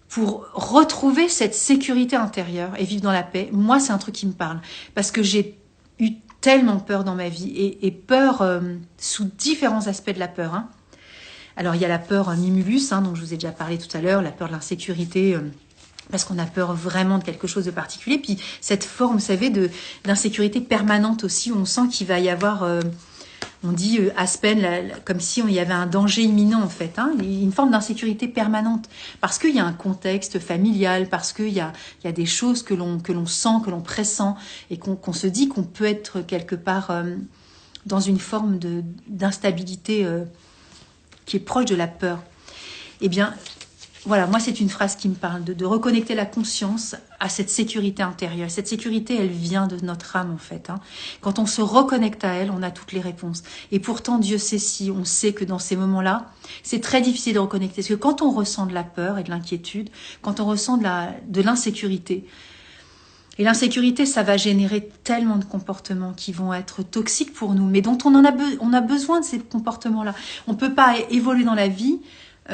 pour retrouver cette sécurité intérieure et vivre dans la paix, moi, c'est un truc qui me parle. Parce que j'ai eu tellement peur dans ma vie. Et peur sous différents aspects de la peur, hein. Alors, il y a la peur mimulus, dont je vous ai déjà parlé tout à l'heure, la peur de l'insécurité, parce qu'on a peur vraiment de quelque chose de particulier. Puis, cette forme, vous savez, d'insécurité permanente aussi, où on sent qu'il va y avoir... On dit Aspen comme si il y avait un danger imminent en fait, hein, une forme d'insécurité permanente, parce qu'il y a un contexte familial, parce qu'il y a des choses que l'on sent, que l'on pressent, et qu'on se dit qu'on peut être quelque part dans une forme d'instabilité qui est proche de la peur. Eh bien, voilà, moi c'est une phrase qui me parle, de reconnecter la conscience à cette sécurité intérieure. Cette sécurité, elle vient de notre âme en fait. Hein. Quand on se reconnecte à elle, on a toutes les réponses. Et pourtant, Dieu sait si, on sait que dans ces moments-là, c'est très difficile de reconnecter. Parce que quand on ressent de la peur et de l'inquiétude, quand on ressent de l'insécurité, et l'insécurité, ça va générer tellement de comportements qui vont être toxiques pour nous, mais dont on a besoin de ces comportements-là. On ne peut pas évoluer dans la vie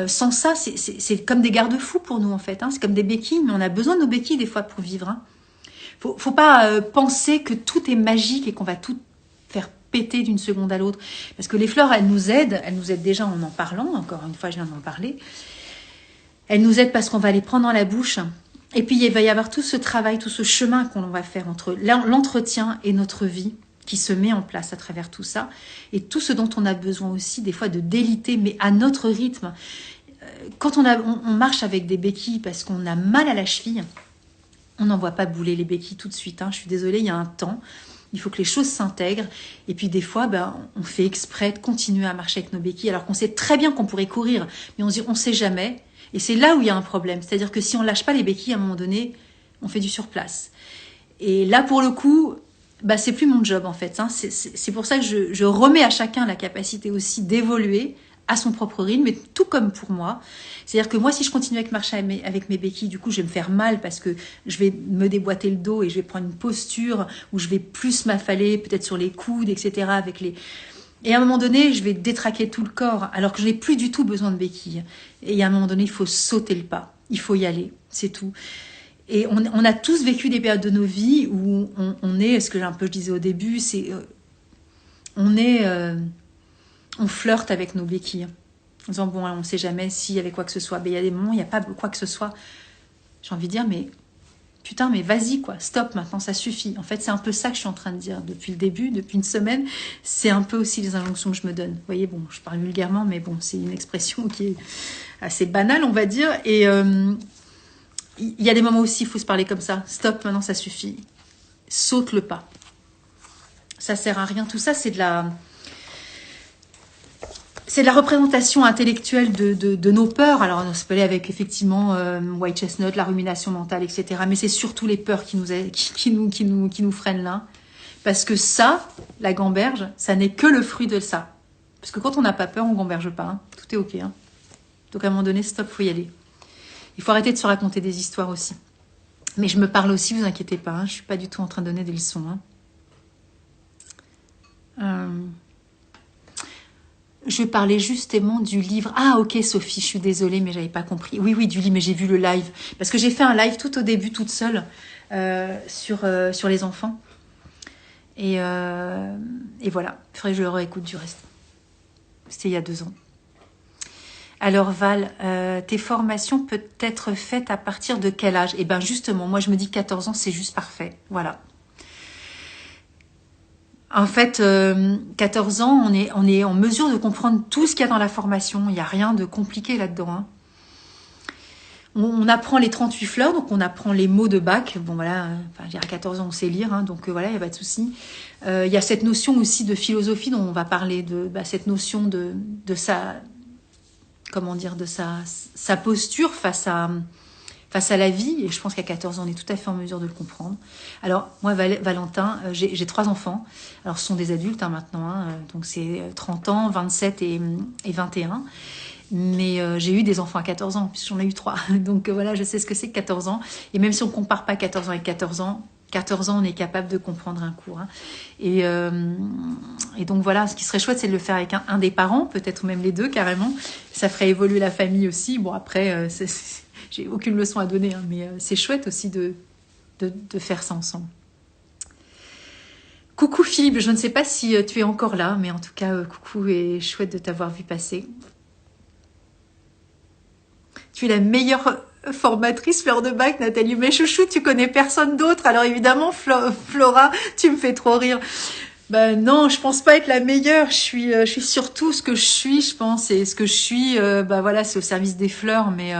sans ça, c'est comme des garde-fous pour nous en fait. Hein. C'est comme des béquilles, mais on a besoin de nos béquilles des fois pour vivre. Hein. Faut pas penser que tout est magique et qu'on va tout faire péter d'une seconde à l'autre. Parce que les fleurs, elles nous aident déjà en parlant. Encore une fois, je viens d'en parler. Elles nous aident parce qu'on va les prendre dans la bouche. Et puis il va y avoir tout ce travail, tout ce chemin qu'on va faire entre l'entretien et notre vie, qui se met en place à travers tout ça, et tout ce dont on a besoin aussi, des fois de déliter, mais à notre rythme. Quand on marche avec des béquilles parce qu'on a mal à la cheville, on n'en voit pas bouler les béquilles tout de suite. Hein. Je suis désolée, il y a un temps, il faut que les choses s'intègrent, et puis des fois, on fait exprès de continuer à marcher avec nos béquilles, alors qu'on sait très bien qu'on pourrait courir, mais on se dit, on ne sait jamais, et c'est là où il y a un problème. C'est-à-dire que si on ne lâche pas les béquilles, à un moment donné, on fait du surplace. Et là, pour le coup, c'est plus mon job en fait. Hein. C'est pour ça que je remets à chacun la capacité aussi d'évoluer à son propre rythme, mais tout comme pour moi. C'est-à-dire que moi, si je continue avec marcher avec mes béquilles, du coup, je vais me faire mal parce que je vais me déboîter le dos et je vais prendre une posture où je vais plus m'affaler, peut-être sur les coudes, etc. Et à un moment donné, je vais détraquer tout le corps, alors que je n'ai plus du tout besoin de béquilles. Et à un moment donné, il faut sauter le pas. Il faut y aller, c'est tout. Et on a tous vécu des périodes de nos vies où on est, ce que je disais au début, c'est on flirte avec nos béquilles. En disant, bon, on ne sait jamais s'il y avait quoi que ce soit. Mais il y a des moments où il n'y a pas quoi que ce soit. J'ai envie de dire, mais putain, mais vas-y, quoi, stop, maintenant, ça suffit. En fait, c'est un peu ça que je suis en train de dire depuis le début, depuis une semaine. C'est un peu aussi les injonctions que je me donne. Vous voyez, bon, je parle vulgairement, mais bon, c'est une expression qui est assez banale, on va dire. Et il y a des moments aussi, il faut se parler comme ça. Stop, maintenant, ça suffit. Saute le pas. Ça sert à rien. Tout ça, c'est de la représentation intellectuelle de nos peurs. Alors, on se peut aller avec effectivement White Chestnut, la rumination mentale, etc. Mais c'est surtout les peurs qui nous freinent là. Parce que ça, la gamberge, ça n'est que le fruit de ça. Parce que quand on n'a pas peur, on gamberge pas. Hein. Tout est ok. Hein. Donc à un moment donné, stop, faut y aller. Il faut arrêter de se raconter des histoires aussi. Mais je me parle aussi, vous inquiétez pas. Hein, je suis pas du tout en train de donner des leçons. Hein. Je parlais justement du livre. Ah ok Sophie, je suis désolée mais j'avais pas compris. Oui du livre, mais j'ai vu le live. Parce que j'ai fait un live tout au début, toute seule, sur les enfants. Et voilà, il faudrait que je le réécoute du reste. C'était il y a 2 ans. Alors Val, tes formations peuvent être faites à partir de quel âge? Eh bien justement, moi je me dis 14 ans, c'est juste parfait. Voilà. En fait, 14 ans, on est en mesure de comprendre tout ce qu'il y a dans la formation. Il n'y a rien de compliqué là-dedans. Hein. On apprend les 38 fleurs, donc on apprend les mots de Bach. Bon voilà, à 14 ans on sait lire, hein, donc voilà, il n'y a pas de souci. Il y a cette notion aussi de philosophie dont on va parler, de cette notion de sa, comment dire, de sa posture face à la vie, et je pense qu'à 14 ans, on est tout à fait en mesure de le comprendre. Alors, moi, Valentin, j'ai 3 enfants. Alors, ce sont des adultes hein, maintenant, hein, donc c'est 30 ans, 27 et 21. Mais j'ai eu des enfants à 14 ans, puisque j'en ai eu 3. Donc voilà, je sais ce que c'est que 14 ans. Et même si on ne compare pas 14 ans avec 14 ans, on est capable de comprendre un cours. Hein. Et donc voilà, ce qui serait chouette, c'est de le faire avec un des parents, peut-être même les deux carrément. Ça ferait évoluer la famille aussi. Bon, après, j'ai aucune leçon à donner, hein, mais c'est chouette aussi de faire ça ensemble. Coucou Philippe, je ne sais pas si tu es encore là, mais en tout cas, coucou et chouette de t'avoir vu passer. Tu es la meilleure formatrice Fleur de Bac, Nathalie. Mais chouchou, tu connais personne d'autre. Alors évidemment, Flora, tu me fais trop rire. Ben non, je pense pas être la meilleure. Je suis surtout ce que je suis, je pense. Et ce que je suis, bah voilà, c'est au service des fleurs. Mais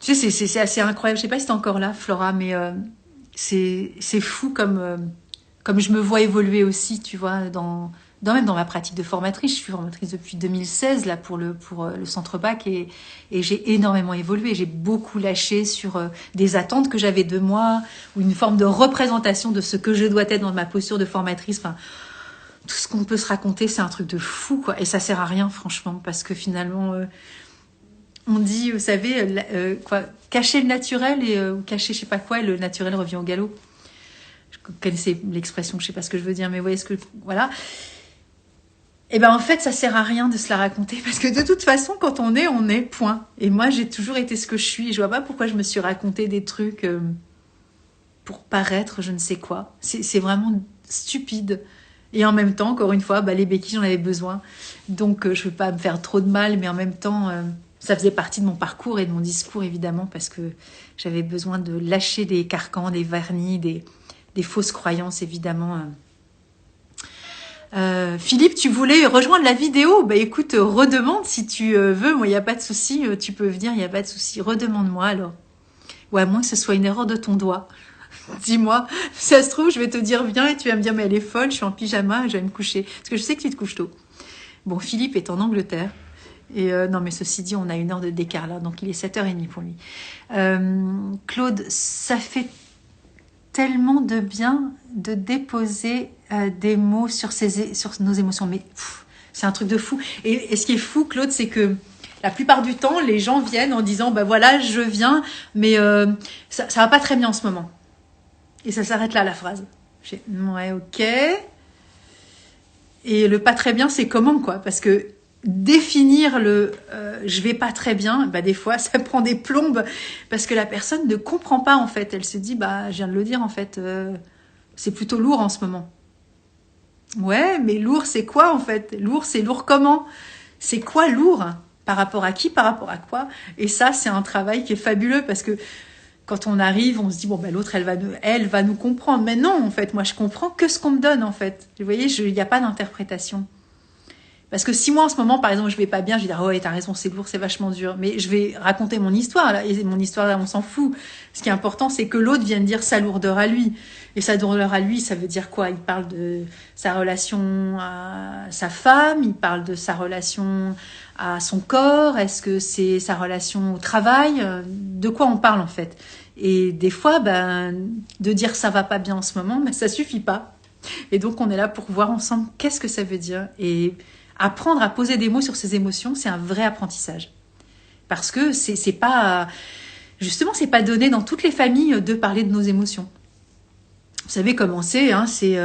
tu sais, c'est assez incroyable. Je sais pas si t'es encore là, Flora, mais c'est fou comme je me vois évoluer aussi, tu vois, même dans ma pratique de formatrice. Je suis formatrice depuis 2016 là pour le centre bac et j'ai énormément évolué. J'ai beaucoup lâché sur des attentes que j'avais de moi ou une forme de représentation de ce que je dois être dans ma posture de formatrice. Enfin, tout ce qu'on peut se raconter, c'est un truc de fou, quoi. Et ça sert à rien, franchement, parce que finalement, on dit, vous savez, quoi, cacher le naturel et ou cacher je sais pas quoi, et le naturel revient au galop. Je connaissais l'expression, je sais pas ce que je veux dire, mais vous voyez ce que voilà. Et ben en fait, ça sert à rien de se la raconter parce que de toute façon, quand on est, point. Et moi, j'ai toujours été ce que je suis. Je vois pas pourquoi je me suis raconté des trucs pour paraître je ne sais quoi. C'est vraiment stupide. Et en même temps, encore une fois, bah, les béquilles, j'en avais besoin. Donc, je veux pas me faire trop de mal, mais en même temps, ça faisait partie de mon parcours et de mon discours, évidemment, parce que j'avais besoin de lâcher des carcans, des vernis, des fausses croyances, évidemment. Philippe, tu voulais rejoindre la vidéo? Bah écoute, redemande si tu veux. Moi, il n'y a pas de souci. Tu peux venir, il n'y a pas de souci. Redemande-moi alors. Ou à moins que ce soit une erreur de ton doigt. Dis-moi, si ça se trouve, je vais te dire viens et tu vas me dire mais elle est folle, je suis en pyjama, je vais me coucher. Parce que je sais que tu te couches tôt. Bon, Philippe est en Angleterre. Et non, mais ceci dit, on a 1 heure de décart là, donc il est 7h30 pour lui. Claude, ça fait tellement de bien de déposer des mots sur nos émotions. Mais c'est un truc de fou. Et ce qui est fou, Claude, c'est que la plupart du temps, les gens viennent en disant bah voilà, je viens, mais ça va pas très bien en ce moment. Et ça s'arrête là, la phrase. Ouais, ok. Et le pas très bien, c'est comment, quoi? Parce que définir le je vais pas très bien, bah des fois ça prend des plombes parce que la personne ne comprend pas en fait. Elle se dit bah je viens de le dire en fait, c'est plutôt lourd en ce moment. Ouais, mais lourd c'est quoi en fait? Lourd c'est lourd comment? C'est quoi lourd? Par rapport à qui? Par rapport à quoi? Et ça c'est un travail qui est fabuleux parce que quand on arrive, on se dit bon ben l'autre elle va nous comprendre. Mais non en fait, moi je comprends que ce qu'on me donne en fait. Vous voyez, il n'y a pas d'interprétation. Parce que si moi en ce moment, par exemple, je vais pas bien, je vais dire ouais t'as raison, c'est lourd, c'est vachement dur. Mais je vais raconter mon histoire là, et mon histoire là, on s'en fout. Ce qui est important, c'est que l'autre vienne dire sa lourdeur à lui. Et sa lourdeur à lui, ça veut dire quoi? Il parle de sa relation à sa femme, il parle de sa relation à son corps. Est-ce que c'est sa relation au travail? De quoi on parle en fait? Et des fois, ben, de dire ça va pas bien en ce moment, ben ça suffit pas. Et donc on est là pour voir ensemble qu'est-ce que ça veut dire. Et apprendre à poser des mots sur ses émotions, c'est un vrai apprentissage. Parce que c'est pas, justement, c'est pas donné dans toutes les familles de parler de nos émotions. Vous savez comment c'est, hein, c'est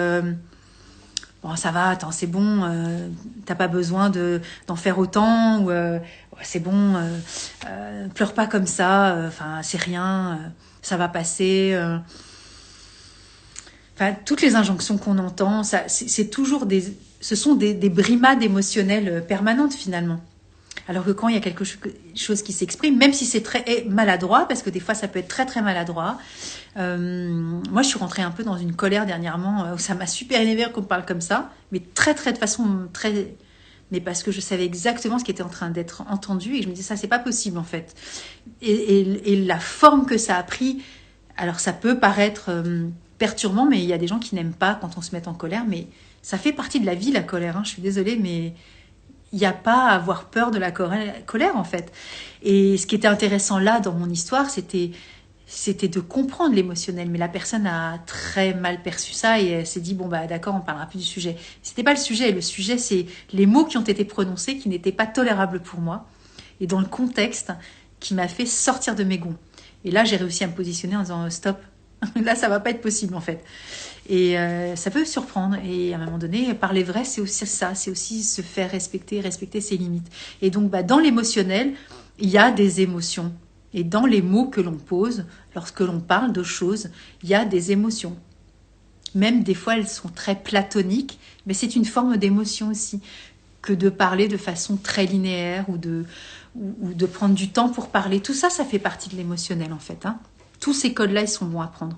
bon, ça va, attends, c'est bon, t'as pas besoin d'en faire autant, ou ouais, c'est bon, pleure pas comme ça, enfin, c'est rien, ça va passer. Enfin, toutes les injonctions qu'on entend, c'est toujours ce sont des brimades émotionnelles permanentes finalement. Alors que quand il y a quelque chose qui s'exprime, même si c'est très maladroit, parce que des fois ça peut être très très maladroit. Moi, je suis rentrée un peu dans une colère dernièrement où ça m'a super énervé qu'on me parle comme ça, mais de façon très, mais parce que je savais exactement ce qui était en train d'être entendu et je me disais ça c'est pas possible en fait. Et la forme que ça a pris, alors ça peut paraître perturbant, mais il y a des gens qui n'aiment pas quand on se met en colère, mais ça fait partie de la vie la colère. Hein, je suis désolée, mais il n'y a pas à avoir peur de la colère en fait. Et ce qui était intéressant là dans mon histoire, c'était de comprendre l'émotionnel, mais la personne a très mal perçu ça et elle s'est dit bon bah d'accord, on parlera plus du sujet. C'était pas le sujet c'est les mots qui ont été prononcés qui n'étaient pas tolérables pour moi et dans le contexte qui m'a fait sortir de mes gonds. Et là j'ai réussi à me positionner en disant stop, là ça va pas être possible en fait. Et ça peut surprendre. Et à un moment donné, parler vrai, c'est aussi ça. C'est aussi se faire respecter, respecter ses limites. Et donc, bah, dans l'émotionnel, il y a des émotions. Et dans les mots que l'on pose, lorsque l'on parle de choses, il y a des émotions. Même des fois, elles sont très platoniques, mais c'est une forme d'émotion aussi que de parler de façon très linéaire ou de prendre du temps pour parler. Tout ça, ça fait partie de l'émotionnel en fait. Hein. Tous ces codes-là, ils sont bons à prendre.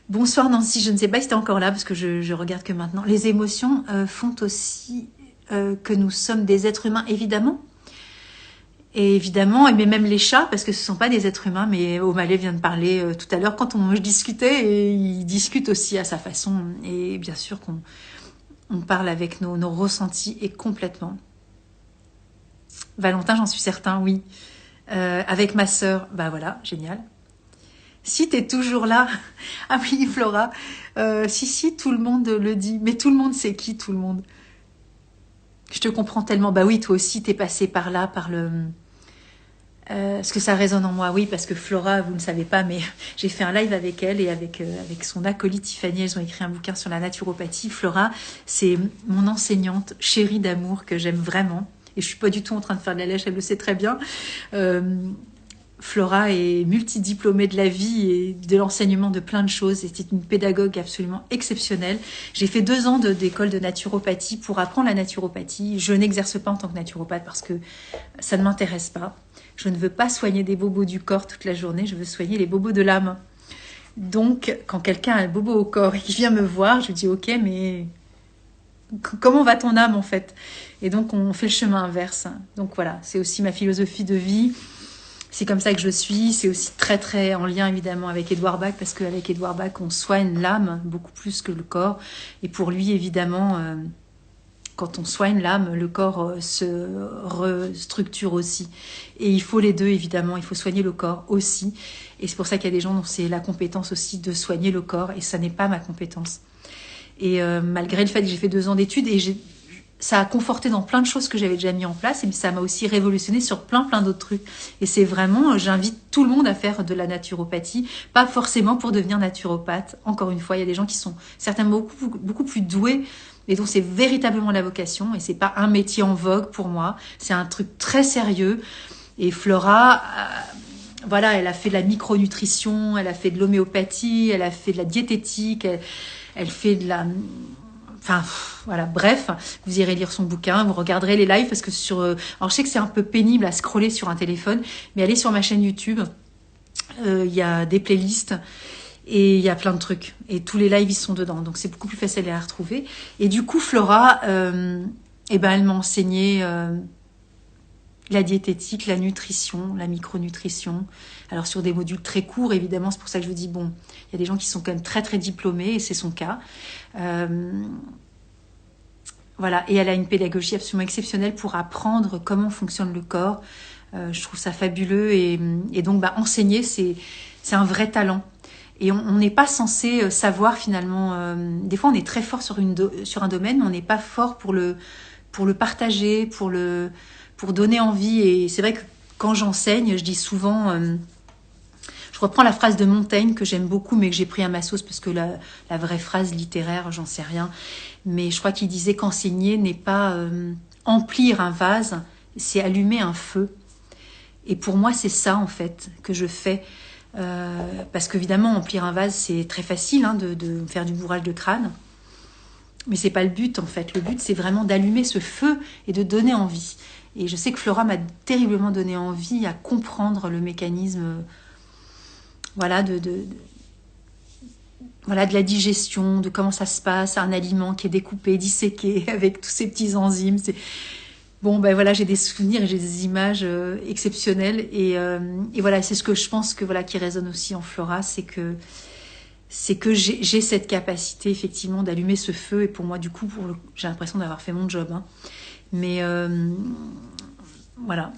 Bonsoir Nancy, je ne sais pas si tu es encore là parce que je regarde que maintenant. Les émotions font aussi que nous sommes des êtres humains, évidemment. Et évidemment, mais même les chats, parce que ce ne sont pas des êtres humains, mais O'Malley vient de parler tout à l'heure quand je discutais, et il discute aussi à sa façon. Et bien sûr qu'on parle avec nos ressentis et complètement. Valentin, j'en suis certain, oui. Avec ma sœur, bah voilà, génial. Si t'es toujours là, ah oui Flora, si, tout le monde le dit, mais tout le monde c'est qui tout le monde? Je te comprends tellement, bah oui toi aussi t'es passé par là, par le... Parce que ça résonne en moi, oui, parce que Flora, vous ne savez pas, mais j'ai fait un live avec elle et avec son acolyte Tiffany, elles ont écrit un bouquin sur la naturopathie. Flora, c'est mon enseignante chérie d'amour que j'aime vraiment, et je suis pas du tout en train de faire de la lèche, elle le sait très bien. Flora est multidiplômée de la vie et de l'enseignement de plein de choses. C'était une pédagogue absolument exceptionnelle. J'ai fait 2 ans d'école de naturopathie pour apprendre la naturopathie. Je n'exerce pas en tant que naturopathe parce que ça ne m'intéresse pas. Je ne veux pas soigner des bobos du corps toute la journée, je veux soigner les bobos de l'âme. Donc, quand quelqu'un a le bobo au corps et qu'il vient me voir, je lui dis « Ok, mais comment va ton âme en fait ?» Et donc, on fait le chemin inverse. Donc voilà, c'est aussi ma philosophie de vie. C'est comme ça que je suis. C'est aussi très très en lien évidemment avec Edouard Bach, parce qu'avec Edouard Bach, on soigne l'âme beaucoup plus que le corps. Et pour lui, évidemment, quand on soigne l'âme, le corps se restructure aussi. Et il faut les deux, évidemment. Il faut soigner le corps aussi. Et c'est pour ça qu'il y a des gens dont c'est la compétence aussi de soigner le corps. Et ça n'est pas ma compétence. Et malgré le fait que j'ai fait 2 ans d'études, et ça a conforté dans plein de choses que j'avais déjà mis en place, et ça m'a aussi révolutionné sur plein d'autres trucs. Et c'est vraiment, j'invite tout le monde à faire de la naturopathie, pas forcément pour devenir naturopathe. Encore une fois, il y a des gens qui sont certainement beaucoup plus doués, et donc c'est véritablement la vocation, et c'est pas un métier en vogue pour moi, c'est un truc très sérieux. Et Flora, voilà, elle a fait de la micronutrition, elle a fait de l'homéopathie, elle a fait de la diététique, elle fait de la... Enfin, voilà, bref, vous irez lire son bouquin, vous regarderez les lives, parce que alors je sais que c'est un peu pénible à scroller sur un téléphone, mais allez sur ma chaîne YouTube, il y a des playlists, et il y a plein de trucs. Et tous les lives, ils sont dedans, donc c'est beaucoup plus facile à les retrouver. Et du coup, Flora, elle m'a enseigné la diététique, la nutrition, la micronutrition. Alors sur des modules très courts, évidemment, c'est pour ça que je vous dis, bon, il y a des gens qui sont quand même très très diplômés, et c'est son cas. Voilà, et elle a une pédagogie absolument exceptionnelle pour apprendre comment fonctionne le corps. Je trouve ça fabuleux, et donc enseigner, c'est un vrai talent. Et on n'est pas censé savoir finalement. Des fois, on est très fort sur un domaine, mais on n'est pas fort pour le partager, pour donner envie. Et c'est vrai que quand j'enseigne, je dis souvent, je reprends la phrase de Montaigne que j'aime beaucoup, mais que j'ai pris à ma sauce parce que la vraie phrase littéraire, j'en sais rien. Mais je crois qu'il disait qu'enseigner n'est pas emplir un vase, c'est allumer un feu. Et pour moi, c'est ça en fait que je fais. Parce qu'évidemment, emplir un vase, c'est très facile de faire du bourrage de crâne. Mais c'est pas le but en fait. Le but, c'est vraiment d'allumer ce feu et de donner envie. Et je sais que Flora m'a terriblement donné envie à comprendre le mécanisme, voilà, de la digestion, de comment ça se passe, un aliment qui est découpé, disséqué, avec tous ces petits enzymes. Bon, voilà, j'ai des souvenirs et j'ai des images exceptionnelles. Et voilà, c'est ce que je pense que qui résonne aussi en Flora, c'est que j'ai cette capacité effectivement d'allumer ce feu. Et pour moi, du coup, j'ai l'impression d'avoir fait mon job. Mais voilà.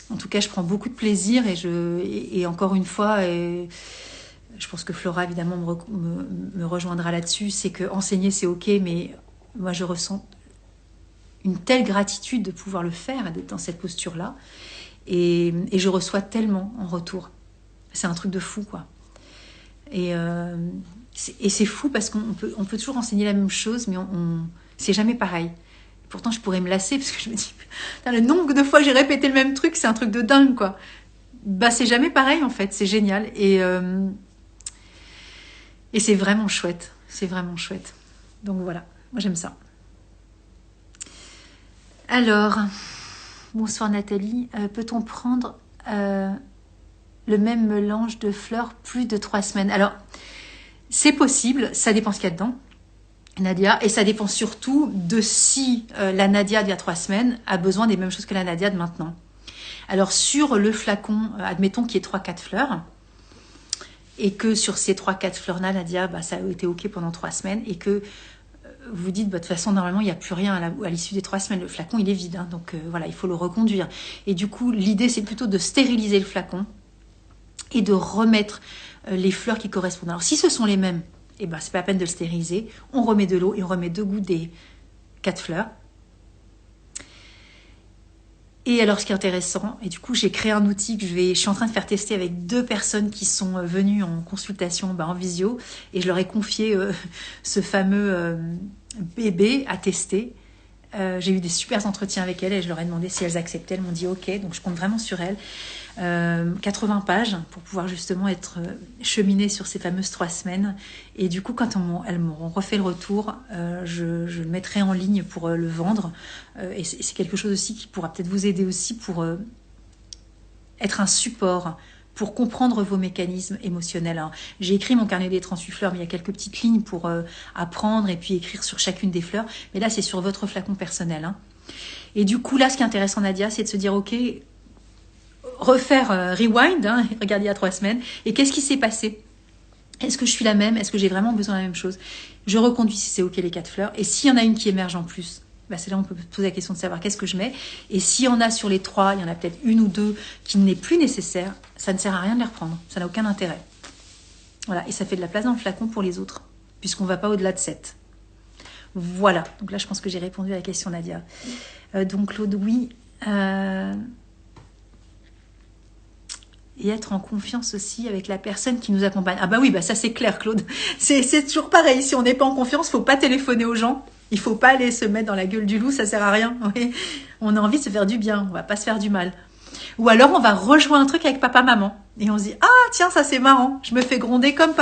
En tout cas, je prends beaucoup de plaisir, et encore une fois, je pense que Flora évidemment me rejoindra là-dessus, c'est que enseigner c'est ok, mais moi je ressens une telle gratitude de pouvoir le faire, d'être dans cette posture-là, et je reçois tellement en retour. C'est un truc de fou, quoi. Et c'est fou parce qu'on peut toujours enseigner la même chose, mais c'est jamais pareil. Pourtant, je pourrais me lasser parce que je me dis, le nombre de fois j'ai répété le même truc, c'est un truc de dingue, quoi. C'est jamais pareil, en fait. C'est génial. Et c'est vraiment chouette. C'est vraiment chouette. Donc voilà, moi j'aime ça. Alors, bonsoir Nathalie. Peut-on prendre le même mélange de fleurs plus de 3 semaines? Alors, C'est possible, ça dépend ce qu'il y a dedans, Nadia, et ça dépend surtout de si la Nadia d'il y a 3 semaines a besoin des mêmes choses que la Nadia de maintenant. Alors sur le flacon, admettons qu'il y ait 3-4 fleurs, et que sur ces 3-4 fleurs-là, Nadia, ça a été OK pendant 3 semaines, et que vous dites, de toute façon, normalement, il n'y a plus rien à l'issue des 3 semaines. Le flacon, il est vide, hein, donc voilà, il faut le reconduire. Et du coup, l'idée, c'est plutôt de stériliser le flacon et de remettre les fleurs qui correspondent. Alors, si ce sont les mêmes, c'est pas la peine de le stériliser. On remet de l'eau et on remet 2 gouttes des 4 fleurs. Et alors, ce qui est intéressant, et du coup, j'ai créé un outil que je suis en train de faire tester avec 2 personnes qui sont venues en consultation en visio, et je leur ai confié ce fameux bébé à tester. J'ai eu des super entretiens avec elles et je leur ai demandé si elles acceptaient. Elles m'ont dit OK, donc je compte vraiment sur elles. 80 pages pour pouvoir justement être cheminées sur ces fameuses 3 semaines. Et du coup, quand elles m'auront refait le retour, je le mettrai en ligne pour le vendre. Et c'est quelque chose aussi qui pourra peut-être vous aider aussi pour être un support pour comprendre vos mécanismes émotionnels. Alors, j'ai écrit mon carnet des 38 fleurs, mais il y a quelques petites lignes pour apprendre et puis écrire sur chacune des fleurs. Mais là, c'est sur votre flacon personnel. Hein. Et du coup, là, ce qui est intéressant, Nadia, c'est de se dire, OK, refaire rewind, hein, regarder il y a 3 semaines, et qu'est-ce qui s'est passé? Est-ce que je suis la même? Est-ce que j'ai vraiment besoin de la même chose? Je reconduis si c'est OK les 4 fleurs. Et s'il y en a une qui émerge en plus, c'est là où on peut poser la question de savoir qu'est-ce que je mets. Et s'il y en a sur les 3, il y en a peut-être 1 ou 2 qui n'est plus nécessaire, ça ne sert à rien de les reprendre. Ça n'a aucun intérêt. Voilà, et ça fait de la place dans le flacon pour les autres, puisqu'on ne va pas au-delà de 7. Voilà, donc là je pense que j'ai répondu à la question Nadia. Donc Claude, oui. Et être en confiance aussi avec la personne qui nous accompagne. Ah oui, ça c'est clair Claude. C'est toujours pareil, si on n'est pas en confiance, il ne faut pas téléphoner aux gens. Il ne faut pas aller se mettre dans la gueule du loup, ça ne sert à rien. Oui. On a envie de se faire du bien, on ne va pas se faire du mal. Ou alors on va rejoindre un truc avec papa-maman. Et on se dit, ah tiens, ça c'est marrant. Je me fais gronder comme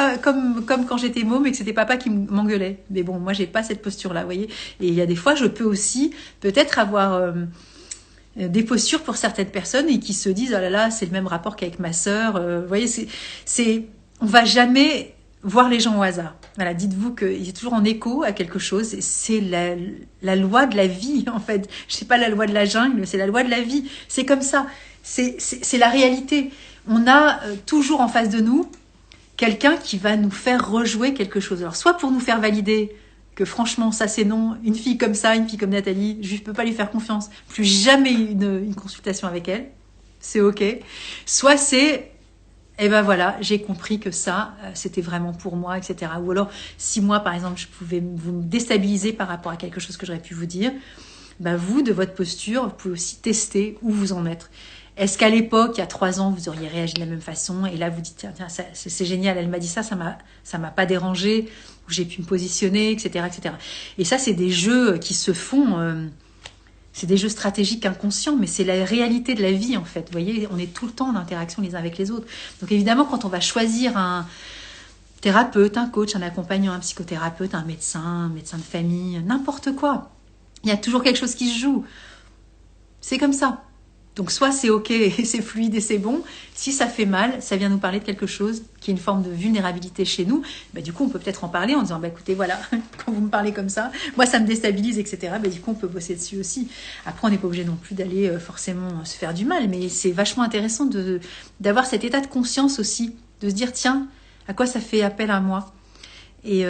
quand j'étais môme et que c'était papa qui m'engueulait. Mais bon, moi j'ai pas cette posture-là, vous voyez. Et il y a des fois, je peux aussi peut-être avoir des postures pour certaines personnes et qui se disent, oh là là, c'est le même rapport qu'avec ma sœur. Vous voyez, on va jamais voir les gens au hasard. Voilà, dites-vous qu'il est toujours en écho à quelque chose. C'est la loi de la vie, en fait. Je sais pas la loi de la jungle, mais c'est la loi de la vie. C'est comme ça. C'est la réalité. On a toujours en face de nous quelqu'un qui va nous faire rejouer quelque chose. Alors, soit pour nous faire valider que franchement, ça c'est non, une fille comme ça, une fille comme Nathalie, je ne peux pas lui faire confiance. Plus jamais une consultation avec elle. C'est OK. Soit c'est... Et voilà, j'ai compris que ça, c'était vraiment pour moi, etc. Ou alors, si moi, par exemple, je pouvais vous déstabiliser par rapport à quelque chose que j'aurais pu vous dire, vous, de votre posture, vous pouvez aussi tester où vous en mettre. Est-ce qu'à l'époque, il y a 3 ans, vous auriez réagi de la même façon? Et là, vous dites, tiens, c'est génial, elle m'a dit ça m'a pas dérangé, où j'ai pu me positionner, etc., etc. Et ça, c'est des jeux qui se font... c'est des jeux stratégiques inconscients, mais c'est la réalité de la vie, en fait. Vous voyez, on est tout le temps en interaction les uns avec les autres. Donc évidemment, quand on va choisir un thérapeute, un coach, un accompagnant, un psychothérapeute, un médecin de famille, n'importe quoi, il y a toujours quelque chose qui se joue. C'est comme ça. Donc soit c'est OK, c'est fluide et c'est bon. Si ça fait mal, ça vient nous parler de quelque chose qui est une forme de vulnérabilité chez nous. Du coup, on peut peut-être en parler en disant, écoutez, voilà, quand vous me parlez comme ça, moi ça me déstabilise, etc. Du coup, on peut bosser dessus aussi. Après, on n'est pas obligé non plus d'aller forcément se faire du mal, mais c'est vachement intéressant d'avoir cet état de conscience aussi, de se dire, tiens, à quoi ça fait appel à moi? Et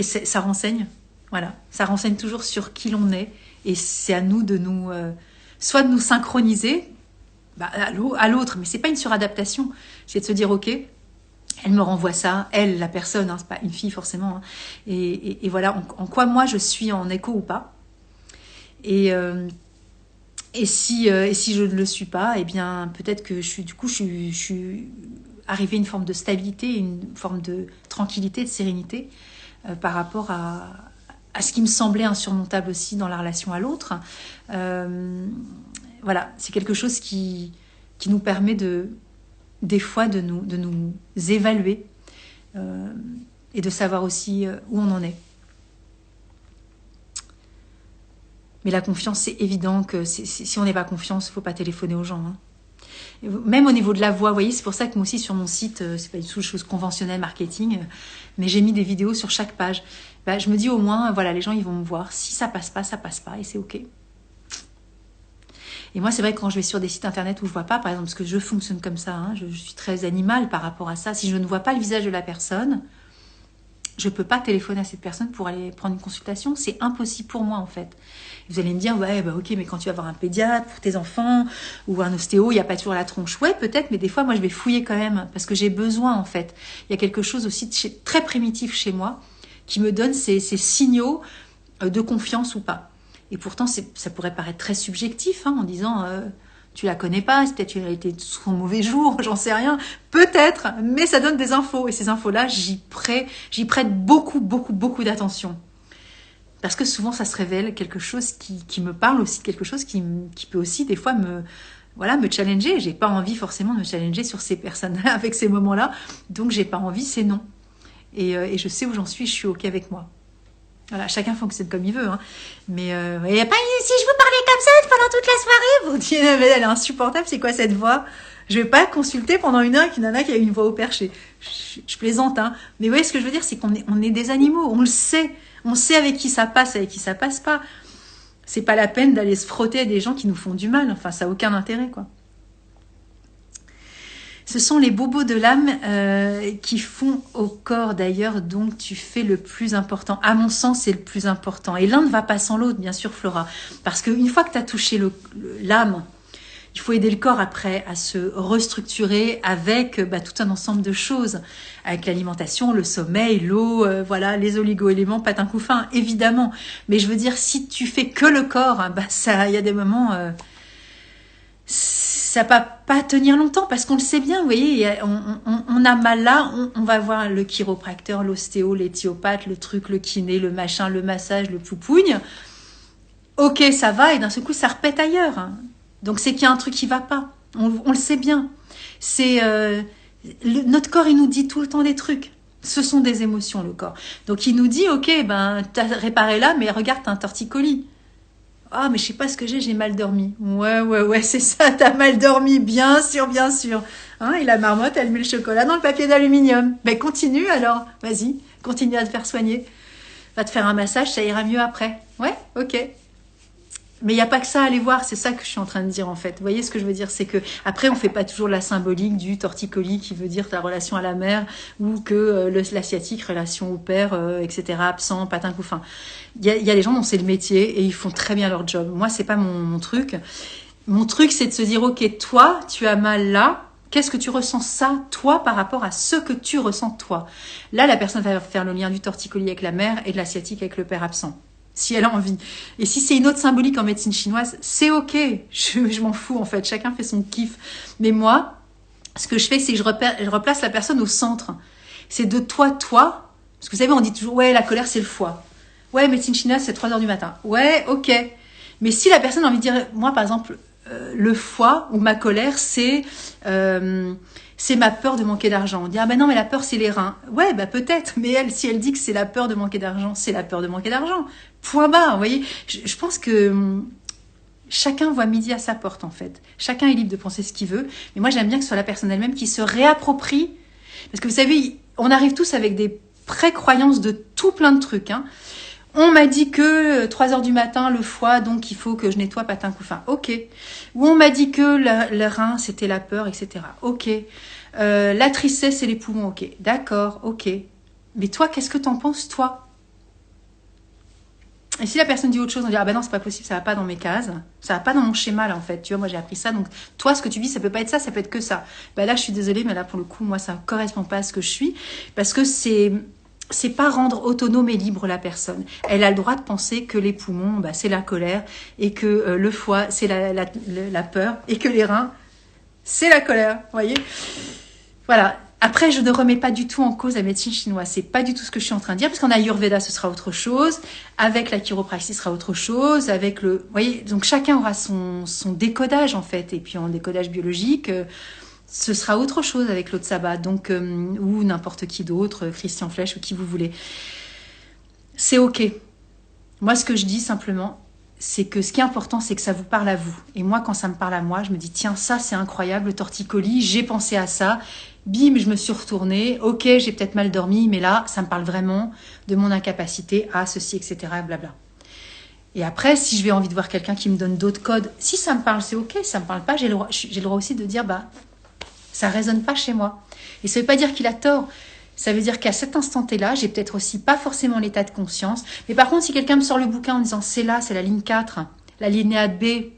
ça renseigne, voilà, ça renseigne toujours sur qui l'on est. Et c'est à nous de nous... soit de nous synchroniser à l'autre, mais c'est pas une suradaptation, c'est de se dire ok, elle me renvoie ça, elle, la personne, c'est pas une fille forcément, et voilà en quoi moi je suis en écho ou pas, et si je ne le suis pas, eh bien peut-être que je suis arrivée à une forme de stabilité, une forme de tranquillité, de sérénité par rapport à ce qui me semblait insurmontable aussi dans la relation à l'autre. Voilà, c'est quelque chose qui nous permet des fois de nous évaluer et de savoir aussi où on en est. Mais la confiance, c'est évident que si on n'est pas confiance, il ne faut pas téléphoner aux gens. Hein. Même au niveau de la voix, vous voyez, c'est pour ça que moi aussi sur mon site, c'est pas du tout chose conventionnelle marketing, mais j'ai mis des vidéos sur chaque page. Bah, je me dis au moins, voilà, les gens ils vont me voir. Si ça passe pas, et c'est ok. Et moi, c'est vrai que quand je vais sur des sites internet où je vois pas, par exemple, parce que je fonctionne comme ça, hein, je suis très animale par rapport à ça. Si je ne vois pas le visage de la personne, je peux pas téléphoner à cette personne pour aller prendre une consultation. C'est impossible pour moi, en fait. Vous allez me dire, ouais, bah ok, mais quand tu vas voir un pédiatre pour tes enfants ou un ostéo, il n'y a pas toujours la tronche. Ouais, peut-être, mais des fois, moi, je vais fouiller quand même parce que j'ai besoin, en fait. Il y a quelque chose aussi de très primitif chez moi qui me donne ces signaux de confiance ou pas. Et pourtant, ça pourrait paraître très subjectif, hein, en disant, tu la connais pas, c'est peut-être qu'elle a été sous un mauvais jour, j'en sais rien. Peut-être, mais ça donne des infos. Et ces infos-là, j'y prête beaucoup, beaucoup, beaucoup d'attention. Parce que souvent, ça se révèle quelque chose qui me parle aussi, quelque chose qui peut aussi, des fois, me challenger. J'ai pas envie forcément de me challenger sur ces personnes-là, avec ces moments-là. Donc, j'ai pas envie, c'est non. Et je sais où j'en suis, je suis OK avec moi. Voilà, chacun fonctionne comme il veut, hein. Mais il n'y a pas si je vous parlais comme ça pendant toute la soirée, vous dites mais elle est insupportable, c'est quoi cette voix? Je vais pas consulter pendant une heure avec une nana qui a une voix au perché. Je plaisante, hein. Mais vous voyez ce que je veux dire, c'est qu'on est des animaux, on le sait. On sait avec qui ça passe pas. C'est pas la peine d'aller se frotter à des gens qui nous font du mal. Enfin, ça n'a aucun intérêt, quoi. Ce sont les bobos de l'âme qui font au corps d'ailleurs, donc tu fais le plus important. À mon sens, c'est le plus important. Et l'un ne va pas sans l'autre, bien sûr, Flora. Parce qu'une fois que tu as touché l'âme, il faut aider le corps après à se restructurer avec tout un ensemble de choses. Avec l'alimentation, le sommeil, l'eau, voilà, les oligo-éléments, patin coup fin, évidemment. Mais je veux dire, si tu fais que le corps, il y a des moments... ça va pas tenir longtemps parce qu'on le sait bien, vous voyez, on a mal là, on va voir le chiropracteur, l'ostéo, l'éthiopathe, le truc, le kiné, le machin, le massage, le poupougne. Ok, ça va, et d'un seul coup, ça repète ailleurs. Donc c'est qu'il y a un truc qui va pas. On le sait bien. C'est notre corps, il nous dit tout le temps des trucs. Ce sont des émotions, le corps. Donc il nous dit, ok, t'as réparé là, mais regarde, t'as un torticolis. Ah, mais je sais pas ce que j'ai mal dormi. Ouais, c'est ça, t'as mal dormi, bien sûr, bien sûr. Hein, et la marmotte, elle met le chocolat dans le papier d'aluminium. Ben continue alors, vas-y, continue à te faire soigner. Va te faire un massage, ça ira mieux après. Ouais, ok. Mais il n'y a pas que ça à aller voir, c'est ça que je suis en train de dire en fait. Vous voyez ce que je veux dire, c'est que après on fait pas toujours la symbolique du torticolis qui veut dire ta relation à la mère ou que l'asiatique, relation au père, etc., absent, patin coup fin. Il y a des gens dont c'est le métier et ils font très bien leur job. Moi, c'est pas mon truc. Mon truc, c'est de se dire, ok, toi, tu as mal là. Qu'est-ce que tu ressens ça, toi, par rapport à ce que tu ressens, toi? Là, la personne va faire le lien du torticolis avec la mère et de l'asiatique avec le père absent, si elle a envie. Et si c'est une autre symbolique en médecine chinoise, c'est ok. Je m'en fous, en fait. Chacun fait son kiff. Mais moi, ce que je fais, c'est que je replace la personne au centre. C'est de toi. Parce que vous savez, on dit toujours, ouais, la colère, c'est le foie. Ouais, médecine chinoise, c'est 3h du matin. Ouais, ok. Mais si la personne a envie de dire, moi, par exemple, le foie ou ma colère, c'est ma peur de manquer d'argent. On dit, ah ben non, mais la peur, c'est les reins. Ouais, peut-être. Mais elle, si elle dit que c'est la peur de manquer d'argent, c'est la peur de manquer d'argent. Point barre, vous voyez. Je pense que chacun voit midi à sa porte, en fait. Chacun est libre de penser ce qu'il veut. Mais moi, j'aime bien que ce soit la personne elle-même qui se réapproprie. Parce que vous savez, on arrive tous avec des précroyances de tout plein de trucs, hein. On m'a dit que 3h du matin, le foie, donc il faut que je nettoie patin coup fin. Ok. Ou on m'a dit que le rein, c'était la peur, etc. Ok. La tristesse, c'est les poumons. Ok. D'accord. Ok. Mais toi, qu'est-ce que t'en penses, toi? Et si la personne dit autre chose, on dit, ah ben non, c'est pas possible, ça va pas dans mes cases. Ça va pas dans mon schéma, là, en fait. Tu vois, moi, j'ai appris ça. Donc, toi, ce que tu vis, ça peut pas être ça peut être que ça. Là, je suis désolée, mais là, pour le coup, moi, ça correspond pas à ce que je suis. Parce que c'est pas rendre autonome et libre la personne. Elle a le droit de penser que les poumons, c'est la colère, et que le foie, c'est la peur, et que les reins, c'est la colère. Vous voyez? Voilà. Après, je ne remets pas du tout en cause la médecine chinoise. C'est pas du tout ce que je suis en train de dire, parce qu'en Ayurveda, ce sera autre chose. Avec la chiropraxie, ce sera autre chose. Avec vous voyez, donc chacun aura son décodage, en fait. Et puis en décodage biologique, ce sera autre chose avec l'autre sabbat, donc ou n'importe qui d'autre, Christian Flech ou qui vous voulez. C'est ok. Moi, ce que je dis simplement, c'est que ce qui est important, c'est que ça vous parle à vous. Et moi, quand ça me parle à moi, je me dis, tiens, ça, c'est incroyable, le torticolis, j'ai pensé à ça. Bim, je me suis retournée. Ok, j'ai peut-être mal dormi, mais là, ça me parle vraiment de mon incapacité à ceci, etc. Blabla. Et après, si je vais envie de voir quelqu'un qui me donne d'autres codes, si ça me parle, c'est ok. Si ça me parle pas, j'ai le droit aussi de dire, bah, ça résonne pas chez moi. Et ça veut pas dire qu'il a tort. Ça veut dire qu'à cet instant-là, j'ai peut-être aussi pas forcément l'état de conscience. Mais par contre, si quelqu'un me sort le bouquin en disant c'est là, c'est la ligne 4, la linéa B, et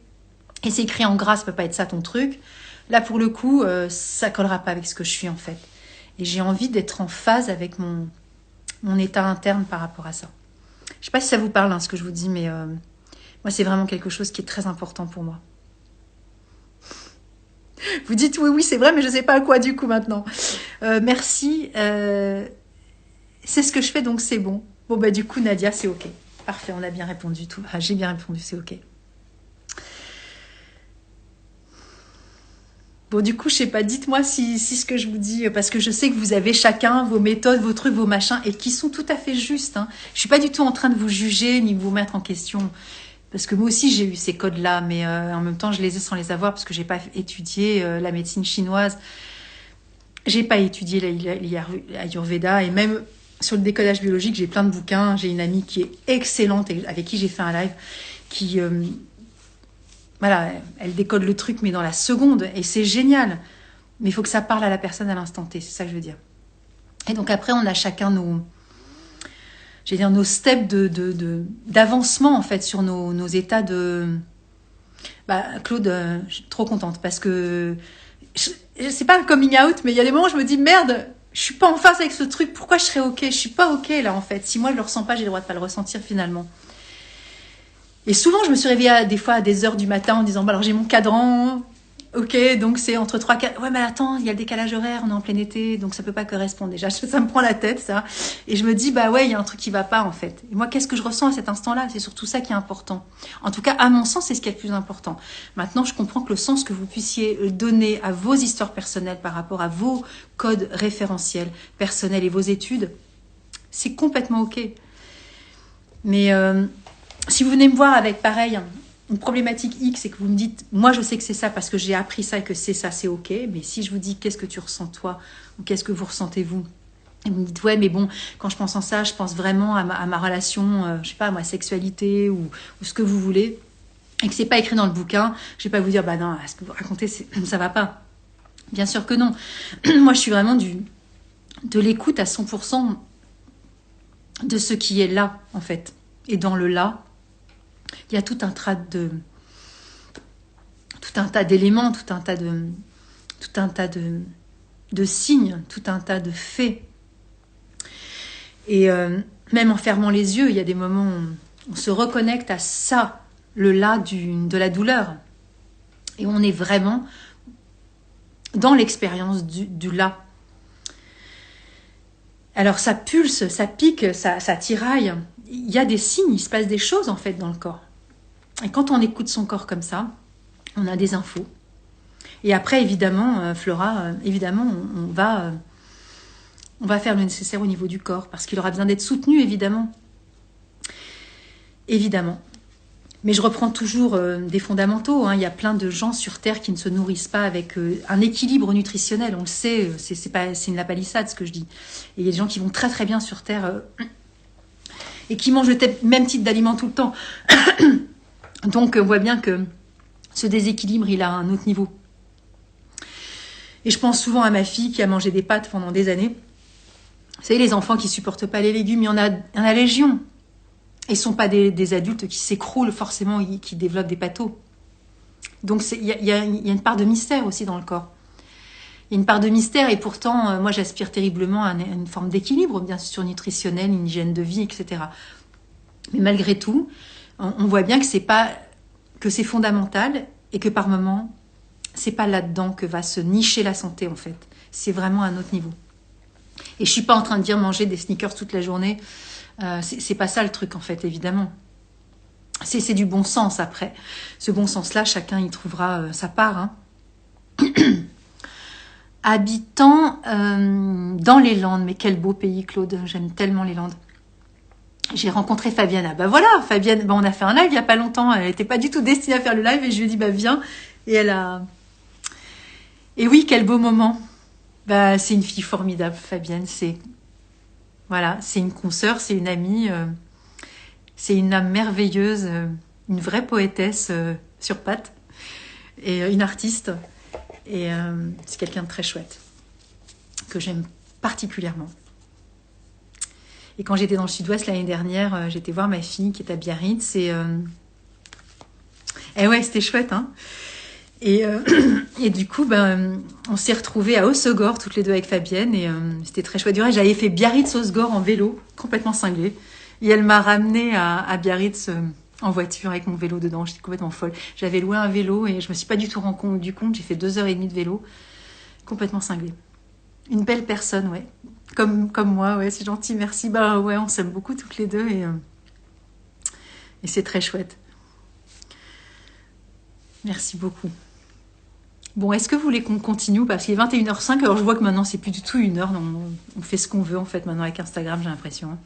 c'est écrit en gras, ça peut pas être ça ton truc, là pour le coup, ça collera pas avec ce que je suis en fait. Et j'ai envie d'être en phase avec mon état interne par rapport à ça. Je sais pas si ça vous parle, hein, ce que je vous dis, mais moi c'est vraiment quelque chose qui est très important pour moi. Vous dites oui, c'est vrai, mais je ne sais pas à quoi du coup maintenant. Merci. C'est ce que je fais, donc c'est bon. Bon, bah du coup, Nadia, c'est ok. Parfait, on a bien répondu. Tout. Ah, j'ai bien répondu, c'est ok. Bon, du coup, je sais pas, dites-moi si ce que je vous dis, parce que je sais que vous avez chacun vos méthodes, vos trucs, vos machins, et qui sont tout à fait justes. Hein. Je suis pas du tout en train de vous juger, ni de vous mettre en question. Parce que moi aussi, j'ai eu ces codes-là, mais en même temps, je les ai sans les avoir, parce que j'ai pas étudié la médecine chinoise. J'ai pas étudié l'Ayurveda, et même sur le décodage biologique, j'ai plein de bouquins. J'ai une amie qui est excellente, avec qui j'ai fait un live, qui... voilà, elle décode le truc, mais dans la seconde, et c'est génial. Mais il faut que ça parle à la personne à l'instant T, c'est ça que je veux dire. Et donc après, on a chacun nos steps d'avancement, en fait, sur nos états de... Bah, Claude, je suis trop contente, parce que... C'est pas un coming out, mais il y a des moments où je me dis, merde, je suis pas en phase avec ce truc, pourquoi je serais ok? Je suis pas ok, là, en fait. Si moi, je le ressens pas, j'ai le droit de pas le ressentir, finalement. Et souvent, je me suis réveillée des fois à des heures du matin en disant, bah alors j'ai mon cadran, ok, donc c'est entre 3, 4... Ouais, mais attends, il y a le décalage horaire, on est en plein été, donc ça peut pas correspondre. Déjà, ça me prend la tête, ça. Et je me dis, bah ouais, il y a un truc qui va pas, en fait. Et moi, qu'est-ce que je ressens à cet instant-là? C'est surtout ça qui est important. En tout cas, à mon sens, c'est ce qui est le plus important. Maintenant, je comprends que le sens que vous puissiez donner à vos histoires personnelles par rapport à vos codes référentiels personnels et vos études, c'est complètement ok. Mais... si vous venez me voir avec, pareil, une problématique X et que vous me dites, moi je sais que c'est ça parce que j'ai appris ça et que c'est ça, c'est ok. Mais si je vous dis, qu'est-ce que tu ressens toi ou qu'est-ce que vous ressentez vous? Et vous me dites, ouais, mais bon, quand je pense en ça, je pense vraiment à ma relation, je sais pas, à ma sexualité ou ce que vous voulez. Et que c'est pas écrit dans le bouquin, je vais pas vous dire, bah non, ce que vous racontez, ça va pas. Bien sûr que non. Moi, je suis vraiment de l'écoute à 100% de ce qui est là, en fait. Et dans le là, il y a tout un tas d'éléments, tout un tas de signes, tout un tas de faits. Et même en fermant les yeux, il y a des moments où on se reconnecte à ça, le là de la douleur. Et on est vraiment dans l'expérience du là. Alors ça pulse, ça pique, ça tiraille. Il y a des signes, il se passe des choses en fait dans le corps. Et quand on écoute son corps comme ça, on a des infos. Et après, évidemment, Flora, évidemment, on va faire le nécessaire au niveau du corps, parce qu'il aura besoin d'être soutenu, évidemment. Évidemment. Mais je reprends toujours des fondamentaux. Hein. Il y a plein de gens sur Terre qui ne se nourrissent pas avec un équilibre nutritionnel. On le sait, c'est une lapalissade ce que je dis. Et il y a des gens qui vont très très bien sur Terre et qui mangent le même type d'aliments tout le temps. Donc on voit bien que ce déséquilibre, il a un autre niveau. Et je pense souvent à ma fille qui a mangé des pâtes pendant des années. Vous savez, les enfants qui ne supportent pas les légumes, il y en a légion. Et ce ne sont pas des adultes qui s'écroulent forcément, qui développent des pâteaux. Donc il y a une part de mystère aussi dans le corps. Il y a une part de mystère et pourtant, moi j'aspire terriblement à une forme d'équilibre, bien sûr nutritionnel, une hygiène de vie, etc. Mais malgré tout, on voit bien que c'est fondamental et que par moments, c'est pas là-dedans que va se nicher la santé en fait. C'est vraiment à un autre niveau. Et je suis pas en train de dire manger des sneakers toute la journée. C'est pas ça le truc en fait, évidemment. C'est du bon sens après. Ce bon sens-là, chacun y trouvera sa part. Hein. Habitant dans les Landes, mais quel beau pays, Claude. J'aime tellement les Landes. j'ai rencontré Fabienne. Ah bah voilà, Fabienne, bah on a fait un live il y a pas longtemps. Elle n'était pas du tout destinée à faire le live et je lui ai dit bah viens. Et elle a. Et oui, quel beau moment. Bah c'est une fille formidable, Fabienne. C'est une consoeur, c'est une amie, c'est une âme merveilleuse, une vraie poétesse sur pattes et une artiste. Et c'est quelqu'un de très chouette que j'aime particulièrement. Et quand j'étais dans le sud-ouest l'année dernière, j'étais voir ma fille qui est à Biarritz et ouais, c'était chouette, hein. Et du coup, on s'est retrouvés à Hossegor toutes les deux avec Fabienne et c'était très chouette. Du reste, j'avais fait Biarritz-Hossegor en vélo, complètement cinglée. Et elle m'a ramenée à Biarritz en voiture avec mon vélo dedans. J'étais complètement folle. J'avais loué un vélo et je me suis pas du tout rendu compte. J'ai fait 2h30 de vélo, complètement cinglée. Une belle personne, ouais. Comme moi, ouais, c'est gentil, merci. Bah ouais, on s'aime beaucoup toutes les deux et c'est très chouette. Merci beaucoup. Bon, est-ce que vous voulez qu'on continue? Parce qu'il est 21h05, alors je vois que maintenant c'est plus du tout 1h. On fait ce qu'on veut en fait maintenant avec Instagram, j'ai l'impression.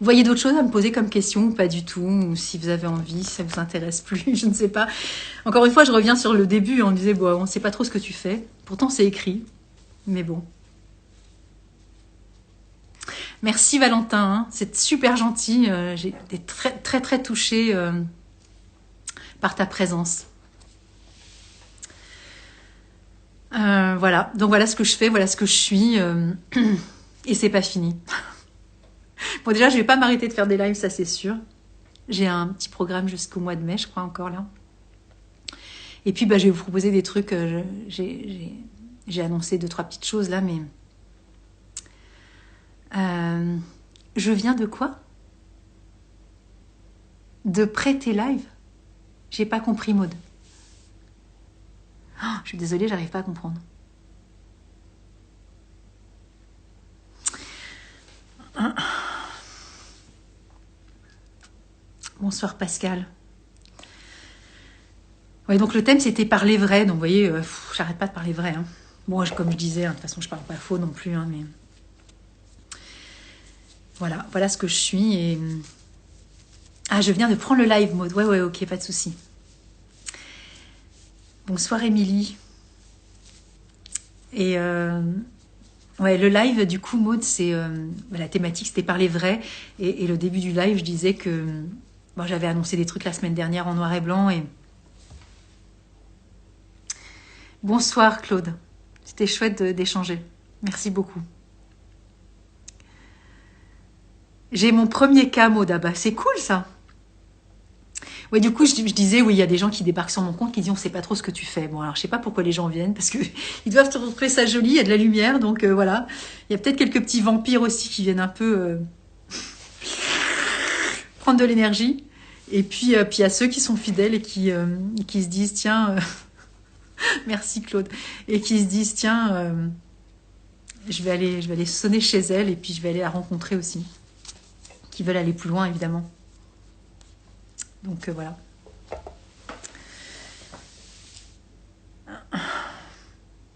Vous voyez d'autres choses à me poser comme question ou pas du tout? Ou si vous avez envie, si ça vous intéresse plus, je ne sais pas. Encore une fois, je reviens sur le début. On disait, bon, on ne sait pas trop ce que tu fais. Pourtant, c'est écrit. Mais bon. Merci Valentin, hein. C'est super gentil. J'ai été très, très, très touchée par ta présence. Voilà. Donc voilà ce que je fais, voilà ce que je suis. Et c'est pas fini. Bon, déjà, je vais pas m'arrêter de faire des lives, ça c'est sûr. J'ai un petit programme jusqu'au mois de mai, je crois, encore là. Et puis, je vais vous proposer des trucs. J'ai annoncé 2-3 petites choses là, mais... je viens de quoi? De prêter live? J'ai pas compris, Maud. Oh, je suis désolée, j'arrive pas à comprendre. Bonsoir Pascal. Ouais, donc le thème c'était parler vrai. Donc vous voyez, j'arrête pas de parler vrai. Hein. Bon, comme je disais, hein, de toute façon je parle pas faux non plus. Hein, mais voilà ce que je suis. Et... Ah, je viens de prendre le live mode. Ouais, ok, pas de souci. Bonsoir Émilie. Et ouais, le live du coup Maud, c'est la thématique c'était parler vrai. Et le début du live, je disais que j'avais annoncé des trucs la semaine dernière en noir et blanc et bonsoir Claude, c'était chouette d'échanger. Merci beaucoup. J'ai mon premier cas, Maud. Bah, c'est cool ça. Ouais, du coup, je disais, oui, il y a des gens qui débarquent sur mon compte qui disent, on sait pas trop ce que tu fais. Bon, alors je sais pas pourquoi les gens viennent, parce que ils doivent trouver ça joli, il y a de la lumière, donc voilà. Il y a peut-être quelques petits vampires aussi qui viennent un peu prendre de l'énergie. Et puis il y a ceux qui sont fidèles et qui se disent, tiens, merci Claude, et qui se disent, tiens, je vais aller sonner chez elle et puis je vais aller la rencontrer aussi. Qui veulent aller plus loin, évidemment. Donc voilà.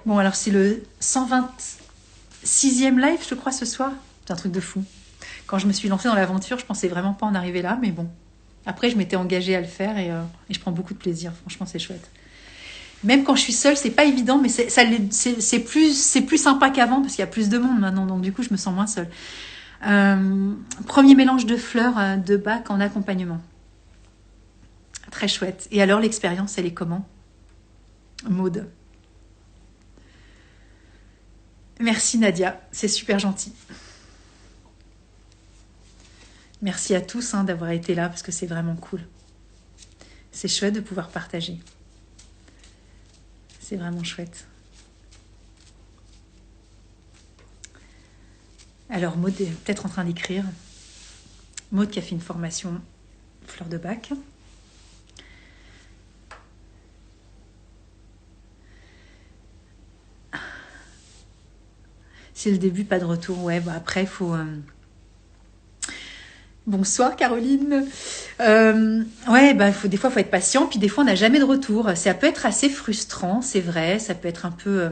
Bon, alors c'est le 126e live, je crois, ce soir. C'est un truc de fou. Quand je me suis lancée dans l'aventure, je pensais vraiment pas en arriver là, mais bon. Après, je m'étais engagée à le faire et je prends beaucoup de plaisir. Franchement, c'est chouette. Même quand je suis seule, c'est pas évident, mais c'est plus sympa qu'avant parce qu'il y a plus de monde maintenant. Donc du coup, je me sens moins seule. Premier mélange de fleurs de Bach en accompagnement. Très chouette. Et alors, l'expérience, elle est comment? Maud. Merci Nadia, c'est super gentil. Merci à tous d'avoir été là parce que c'est vraiment cool. C'est chouette de pouvoir partager. C'est vraiment chouette. Alors Maud est peut-être en train d'écrire. Maud qui a fait une formation fleur de Bach. C'est le début, pas de retour. Ouais, après, il faut... Bonsoir, Caroline. Ouais, des fois, il faut être patient. Puis des fois, on n'a jamais de retour. Ça peut être assez frustrant, c'est vrai. Ça peut être un peu...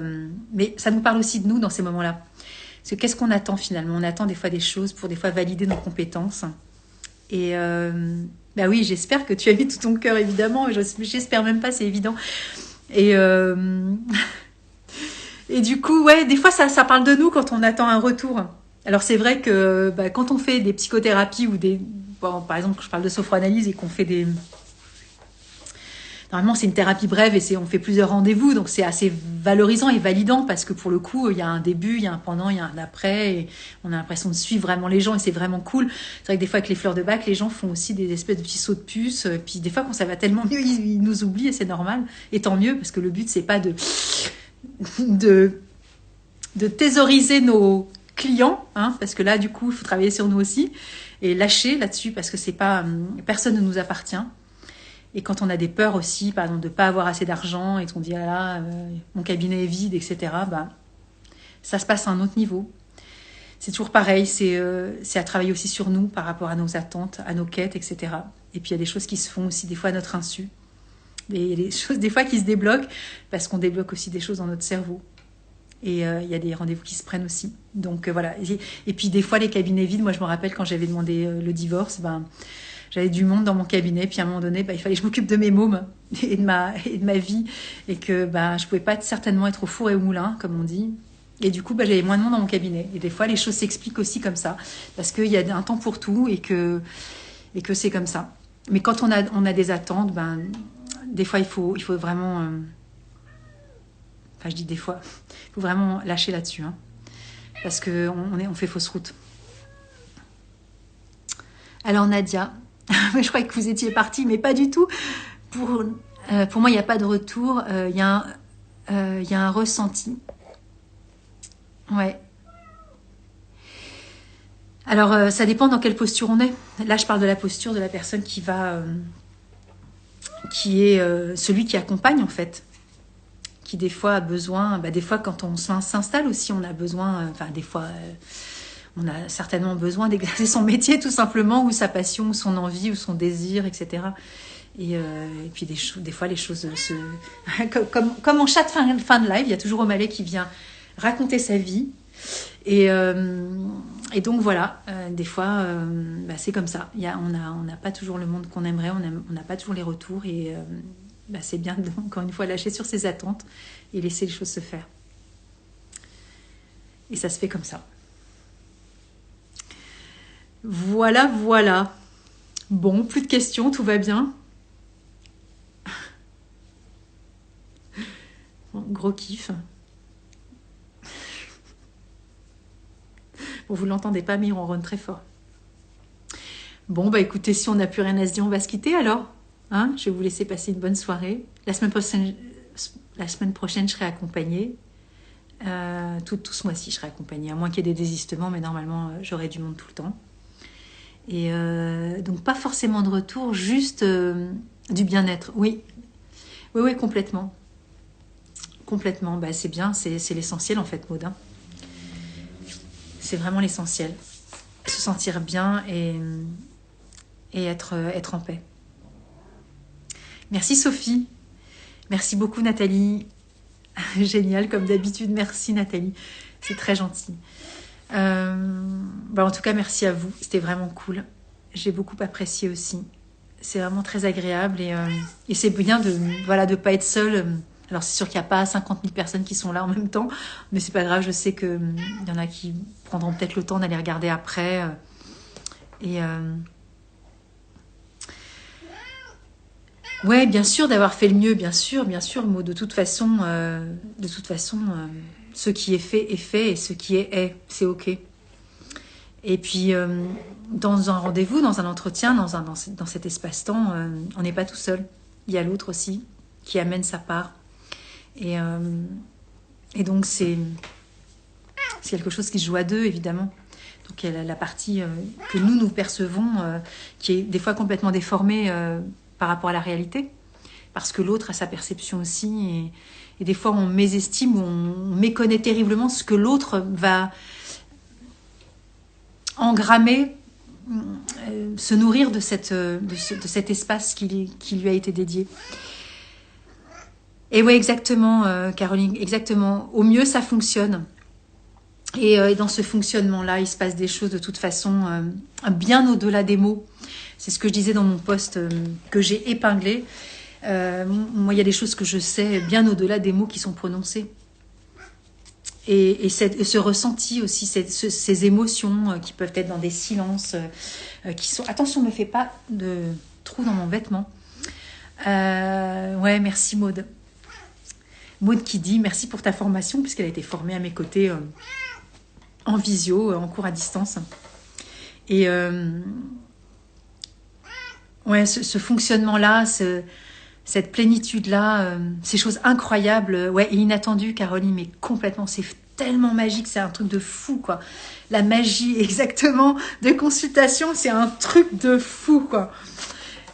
mais ça nous parle aussi de nous dans ces moments-là. Parce que qu'est-ce qu'on attend finalement? On attend des fois des choses pour des fois valider nos compétences. Et bah oui, j'espère que tu as mis tout ton cœur, évidemment. J'espère même pas, c'est évident. Et, et du coup, ouais, des fois, ça parle de nous quand on attend un retour. Alors, c'est vrai que bah, quand on fait des psychothérapies ou des... Bon, par exemple, quand je parle de sophroanalyse et qu'on fait des... Normalement, c'est une thérapie brève et on fait plusieurs rendez-vous, donc c'est assez valorisant et validant parce que pour le coup, il y a un début, il y a un pendant, il y a un après et on a l'impression de suivre vraiment les gens et c'est vraiment cool. C'est vrai que des fois, avec les fleurs de bac, les gens font aussi des espèces de petits sauts de puce. Puis des fois, quand ça va tellement mieux, ils nous oublient et c'est normal. Et tant mieux parce que le but, c'est pas de thésauriser nos clients, hein, parce que là, du coup, il faut travailler sur nous aussi et lâcher là-dessus parce que c'est pas personne ne nous appartient. Et quand on a des peurs aussi, par exemple de ne pas avoir assez d'argent et qu'on dit ah là, mon cabinet est vide, etc., bah, ça se passe à un autre niveau. C'est toujours pareil, c'est à travailler aussi sur nous par rapport à nos attentes, à nos quêtes, etc. Et puis il y a des choses qui se font aussi des fois à notre insu. Et il y a des choses des fois qui se débloquent parce qu'on débloque aussi des choses dans notre cerveau. Et il y a des rendez-vous qui se prennent aussi. Donc voilà. Et puis des fois les cabinets vides, moi je me rappelle quand j'avais demandé le divorce, ben... J'avais du monde dans mon cabinet, puis à un moment donné, bah, il fallait que je m'occupe de mes mômes et de ma vie, et que bah, je ne pouvais pas certainement être au four et au moulin, comme on dit. Et du coup, bah, j'avais moins de monde dans mon cabinet. Et des fois, les choses s'expliquent aussi comme ça, parce qu'il y a un temps pour tout et que c'est comme ça. Mais quand on a des attentes, ben, des fois, il faut vraiment... Enfin, je dis des fois, il faut vraiment lâcher là-dessus, hein, parce qu'on fait fausse route. Alors Nadia... je croyais que vous étiez parti, mais pas du tout. Pour moi, il n'y a pas de retour. Il y a un ressenti. Ouais. Alors, ça dépend dans quelle posture on est. Là, je parle de la posture de la personne qui est celui qui accompagne, en fait. Qui, des fois, a besoin... des fois, quand on s'installe aussi, on a besoin... des fois... on a certainement besoin d'exercer son métier tout simplement, ou sa passion, ou son envie, ou son désir, etc. Et puis des fois les choses se... comme en chaque fin de live, il y a toujours O'Malley qui vient raconter sa vie. Et donc voilà, des fois c'est comme ça. On n'a pas toujours le monde qu'on aimerait, on n'a pas toujours les retours. Et c'est bien, encore une fois, lâcher sur ses attentes et laisser les choses se faire. Et ça se fait comme ça. Voilà, voilà. Bon, plus de questions, tout va bien. Bon, gros kiff. Bon, vous ne l'entendez pas, mais il ronronne très fort. Bon, bah écoutez, si on n'a plus rien à se dire, on va se quitter alors. Hein, je vais vous laisser passer une bonne soirée. La semaine prochaine, je serai accompagnée. Tout ce mois-ci, je serai accompagnée. À moins qu'il y ait des désistements, mais normalement, j'aurai du monde tout le temps. Et donc pas forcément de retour, juste du bien-être. Oui, complètement. Complètement, c'est bien, c'est l'essentiel en fait, Maud. Hein. C'est vraiment l'essentiel. Se sentir bien et être en paix. Merci Sophie. Merci beaucoup Nathalie. Génial comme d'habitude, merci Nathalie. C'est très gentil. En tout cas, merci à vous. C'était vraiment cool. J'ai beaucoup apprécié aussi. C'est vraiment très agréable et c'est bien de pas être seule. Alors, c'est sûr qu'il n'y a pas 50 000 personnes qui sont là en même temps, mais c'est pas grave. Je sais qu'il y en a qui prendront peut-être le temps d'aller regarder après. Ouais, bien sûr, d'avoir fait le mieux, bien sûr, Maud. De toute façon, ce qui est fait et ce qui est, c'est OK. Et puis, dans un rendez-vous, dans un entretien, dans cet espace-temps, on n'est pas tout seul. Il y a l'autre aussi qui amène sa part. Et donc, c'est quelque chose qui se joue à deux, évidemment. Donc, il y a la partie que nous percevons, qui est des fois complètement déformée par rapport à la réalité. Parce que l'autre a sa perception aussi. Et des fois, on mésestime ou on méconnaît terriblement ce que l'autre va engrammer, se nourrir de cet espace qui lui a été dédié. Et oui, exactement, Caroline, exactement. Au mieux, ça fonctionne. Et dans ce fonctionnement-là, il se passe des choses de toute façon bien au-delà des mots. C'est ce que je disais dans mon post que j'ai épinglé. Moi, il y a des choses que je sais bien au-delà des mots qui sont prononcés. Et ce ressenti aussi, ces émotions qui peuvent être dans des silences, qui sont... Attention, ne me fais pas de trou dans mon vêtement. Ouais, merci Maud. Maud qui dit merci pour ta formation, puisqu'elle a été formée à mes côtés en visio, en cours à distance. Et ouais, ce fonctionnement-là, cette plénitude-là, ces choses incroyables, ouais, et inattendues, Caroline, mais complètement, c'est tellement magique, c'est un truc de fou, quoi. La magie, exactement, de consultation, c'est un truc de fou, quoi.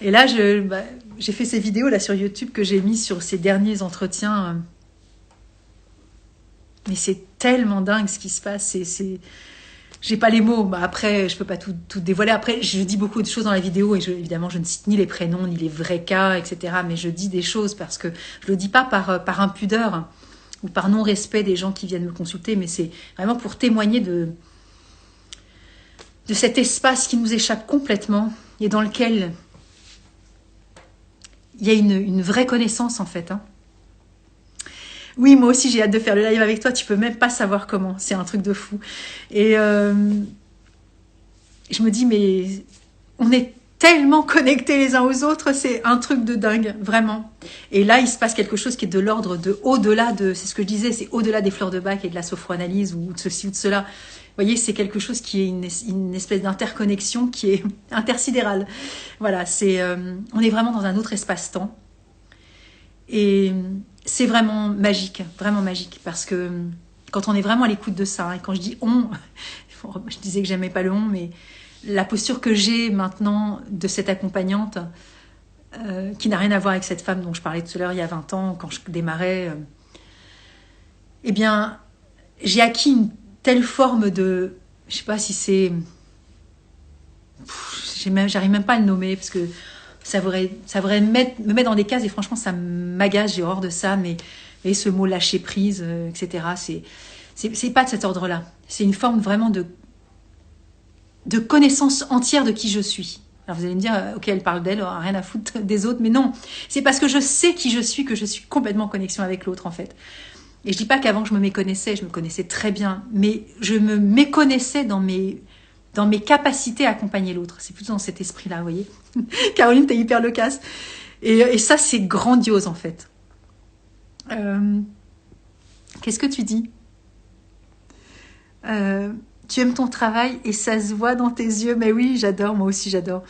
Et là, j'ai fait ces vidéos là sur YouTube que j'ai mis sur ces derniers entretiens. Mais c'est tellement dingue ce qui se passe, j'ai pas les mots. Bah après, je peux pas tout dévoiler. Après, je dis beaucoup de choses dans la vidéo et évidemment, je ne cite ni les prénoms, ni les vrais cas, etc. Mais je dis des choses parce que je le dis pas par impudeur ou par non-respect des gens qui viennent me consulter, mais c'est vraiment pour témoigner de cet espace qui nous échappe complètement et dans lequel il y a une vraie connaissance en fait. Hein. Oui, moi aussi, j'ai hâte de faire le live avec toi. Tu peux même pas savoir comment. C'est un truc de fou. Et je me dis, mais on est tellement connectés les uns aux autres. C'est un truc de dingue, vraiment. Et là, il se passe quelque chose qui est de l'ordre de au-delà de... C'est ce que je disais, c'est au-delà des fleurs de bac et de la sophroanalyse ou de ceci ou de cela. Vous voyez, c'est quelque chose qui est une espèce d'interconnexion qui est intersidérale. Voilà, on est vraiment dans un autre espace-temps. Et c'est vraiment magique, parce que quand on est vraiment à l'écoute de ça, et quand je dis on, je disais que j'aimais pas le on, mais la posture que j'ai maintenant de cette accompagnante, qui n'a rien à voir avec cette femme dont je parlais tout à l'heure il y a 20 ans, quand je démarrais, eh bien, j'ai acquis une telle forme de... Je sais pas si c'est... J'arrive même pas à le nommer, parce que ça voudrait me mettre dans des cases et franchement ça m'agace, j'ai horreur de ça, mais ce mot lâcher prise, etc. C'est pas de cet ordre-là. C'est une forme vraiment de connaissance entière de qui je suis. Alors vous allez me dire, ok, elle parle d'elle, rien à foutre des autres, mais non, c'est parce que je sais qui je suis que je suis complètement en connexion avec l'autre en fait. Et je dis pas qu'avant je me méconnaissais, je me connaissais très bien, mais je me méconnaissais dans mes capacités à accompagner l'autre. C'est plutôt dans cet esprit-là, vous voyez. Caroline, t'es hyper loquace. Et ça, c'est grandiose, en fait. Qu'est-ce que tu dis ? Tu aimes ton travail et ça se voit dans tes yeux. Mais oui, j'adore, moi aussi, j'adore.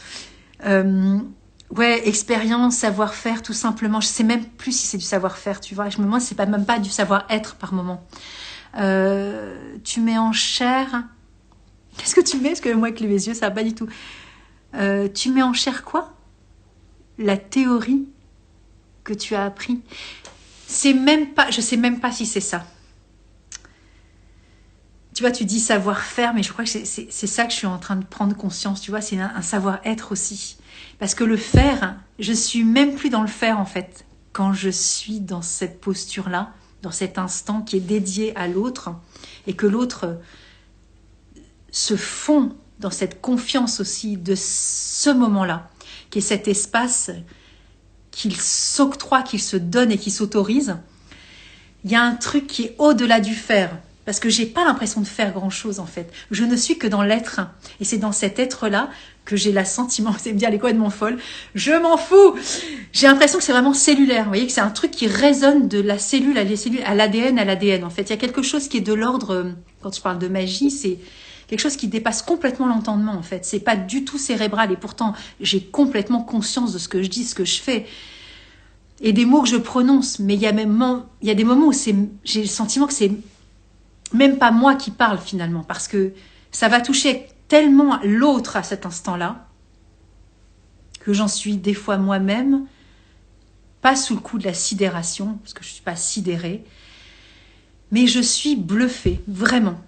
Ouais, expérience, savoir-faire, tout simplement. Je sais même plus si c'est du savoir-faire, tu vois. Je me demande si c'est même pas du savoir-être par moment. Tu mets en chair... Qu'est-ce que tu mets ? Parce que moi, avec les yeux, ça va pas du tout. Tu mets en chair quoi ? La théorie que tu as appris. C'est même pas, je sais même pas si c'est ça. Tu vois, tu dis savoir-faire, mais je crois que c'est ça que je suis en train de prendre conscience. Tu vois, c'est un savoir-être aussi. Parce que le faire, je suis même plus dans le faire en fait. Quand je suis dans cette posture-là, dans cet instant qui est dédié à l'autre, et que l'autre se fond dans cette confiance aussi de ce moment-là, qui est cet espace qu'il s'octroie, qu'il se donne et qu'il s'autorise. Il y a un truc qui est au-delà du faire, parce que j'ai pas l'impression de faire grand-chose en fait. Je ne suis que dans l'être, et c'est dans cet être-là que j'ai l'assentiment, c'est me dire elle est complètement folle, je m'en fous. J'ai l'impression que c'est vraiment cellulaire, vous voyez, que c'est un truc qui résonne de la cellule à l'ADN en fait. Il y a quelque chose qui est de l'ordre, quand je parle de magie, c'est quelque chose qui dépasse complètement l'entendement en fait. C'est pas du tout cérébral et pourtant j'ai complètement conscience de ce que je dis, ce que je fais et des mots que je prononce. Mais il y a des moments où j'ai le sentiment que c'est même pas moi qui parle finalement parce que ça va toucher tellement l'autre à cet instant-là que j'en suis des fois moi-même pas sous le coup de la sidération parce que je suis pas sidérée, mais je suis bluffée vraiment.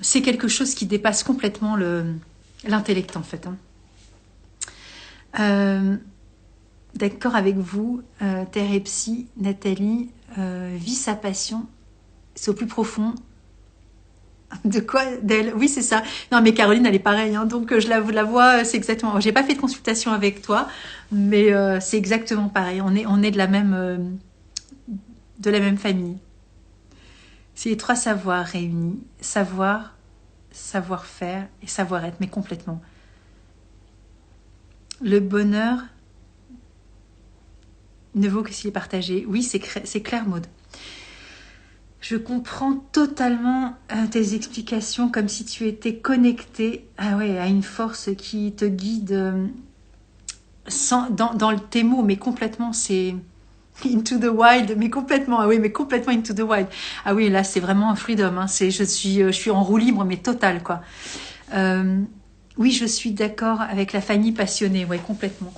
C'est quelque chose qui dépasse complètement l'intellect en fait. D'accord avec vous, Terre et Psy, Nathalie, vit sa passion, c'est au plus profond. De quoi? D'elle? Oui, c'est ça. Non, mais Caroline, elle est pareille, hein, donc je la vois, c'est exactement. J'ai pas fait de consultation avec toi, mais c'est exactement pareil. On est de la même famille. C'est les trois savoirs réunis. Savoir, savoir-faire et savoir-être, mais complètement. Le bonheur ne vaut que s'il est partagé. Oui, c'est clair, Maud. Je comprends totalement tes explications, comme si tu étais connecté à une force qui te guide dans tes mots, mais complètement, c'est into the wild, mais complètement, ah oui, mais complètement into the wild. Ah oui, là, c'est vraiment un freedom, hein, je suis en roue libre, mais total, quoi. Oui, je suis d'accord avec la famille passionnée, ouais, complètement.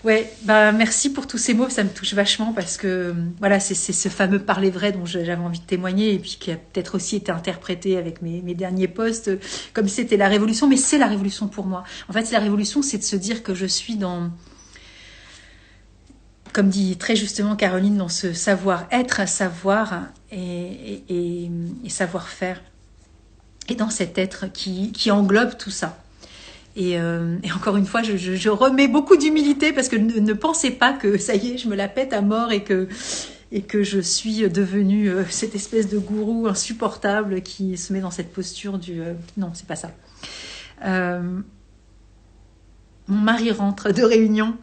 Ouais, bah merci pour tous ces mots, ça me touche vachement parce que voilà, c'est ce fameux parler vrai dont j'avais envie de témoigner et puis qui a peut-être aussi été interprété avec mes derniers posts comme si c'était la révolution, mais c'est la révolution pour moi. En fait, la révolution, c'est de se dire que je suis dans, comme dit très justement Caroline, dans ce savoir-être, savoir et savoir-faire, et dans cet être qui englobe tout ça. Et encore une fois, je remets beaucoup d'humilité parce que ne pensez pas que ça y est, je me la pète à mort et que je suis devenue cette espèce de gourou insupportable qui se met dans cette posture du... non, c'est pas ça. Mon mari rentre de réunion.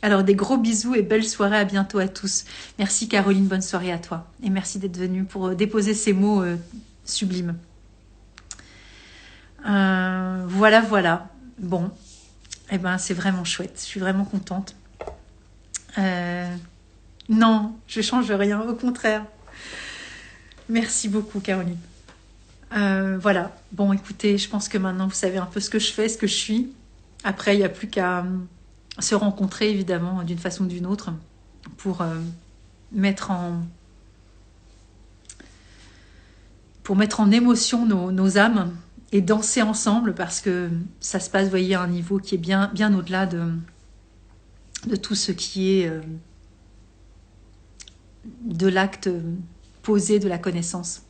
Alors des gros bisous et belle soirée, à bientôt à tous. Merci Caroline, bonne soirée à toi. Et merci d'être venue pour déposer ces mots sublimes. Voilà. Bon, eh ben c'est vraiment chouette. Je suis vraiment contente. Non, je change rien, au contraire. Merci beaucoup, Caroline. Voilà. Bon, écoutez, je pense que maintenant vous savez un peu ce que je fais, ce que je suis. Après, il n'y a plus qu'à se rencontrer, évidemment, d'une façon ou d'une autre, pour mettre en émotion nos âmes et danser ensemble, parce que ça se passe, vous voyez, à un niveau qui est bien au-delà de tout ce qui est de l'acte posé de la connaissance.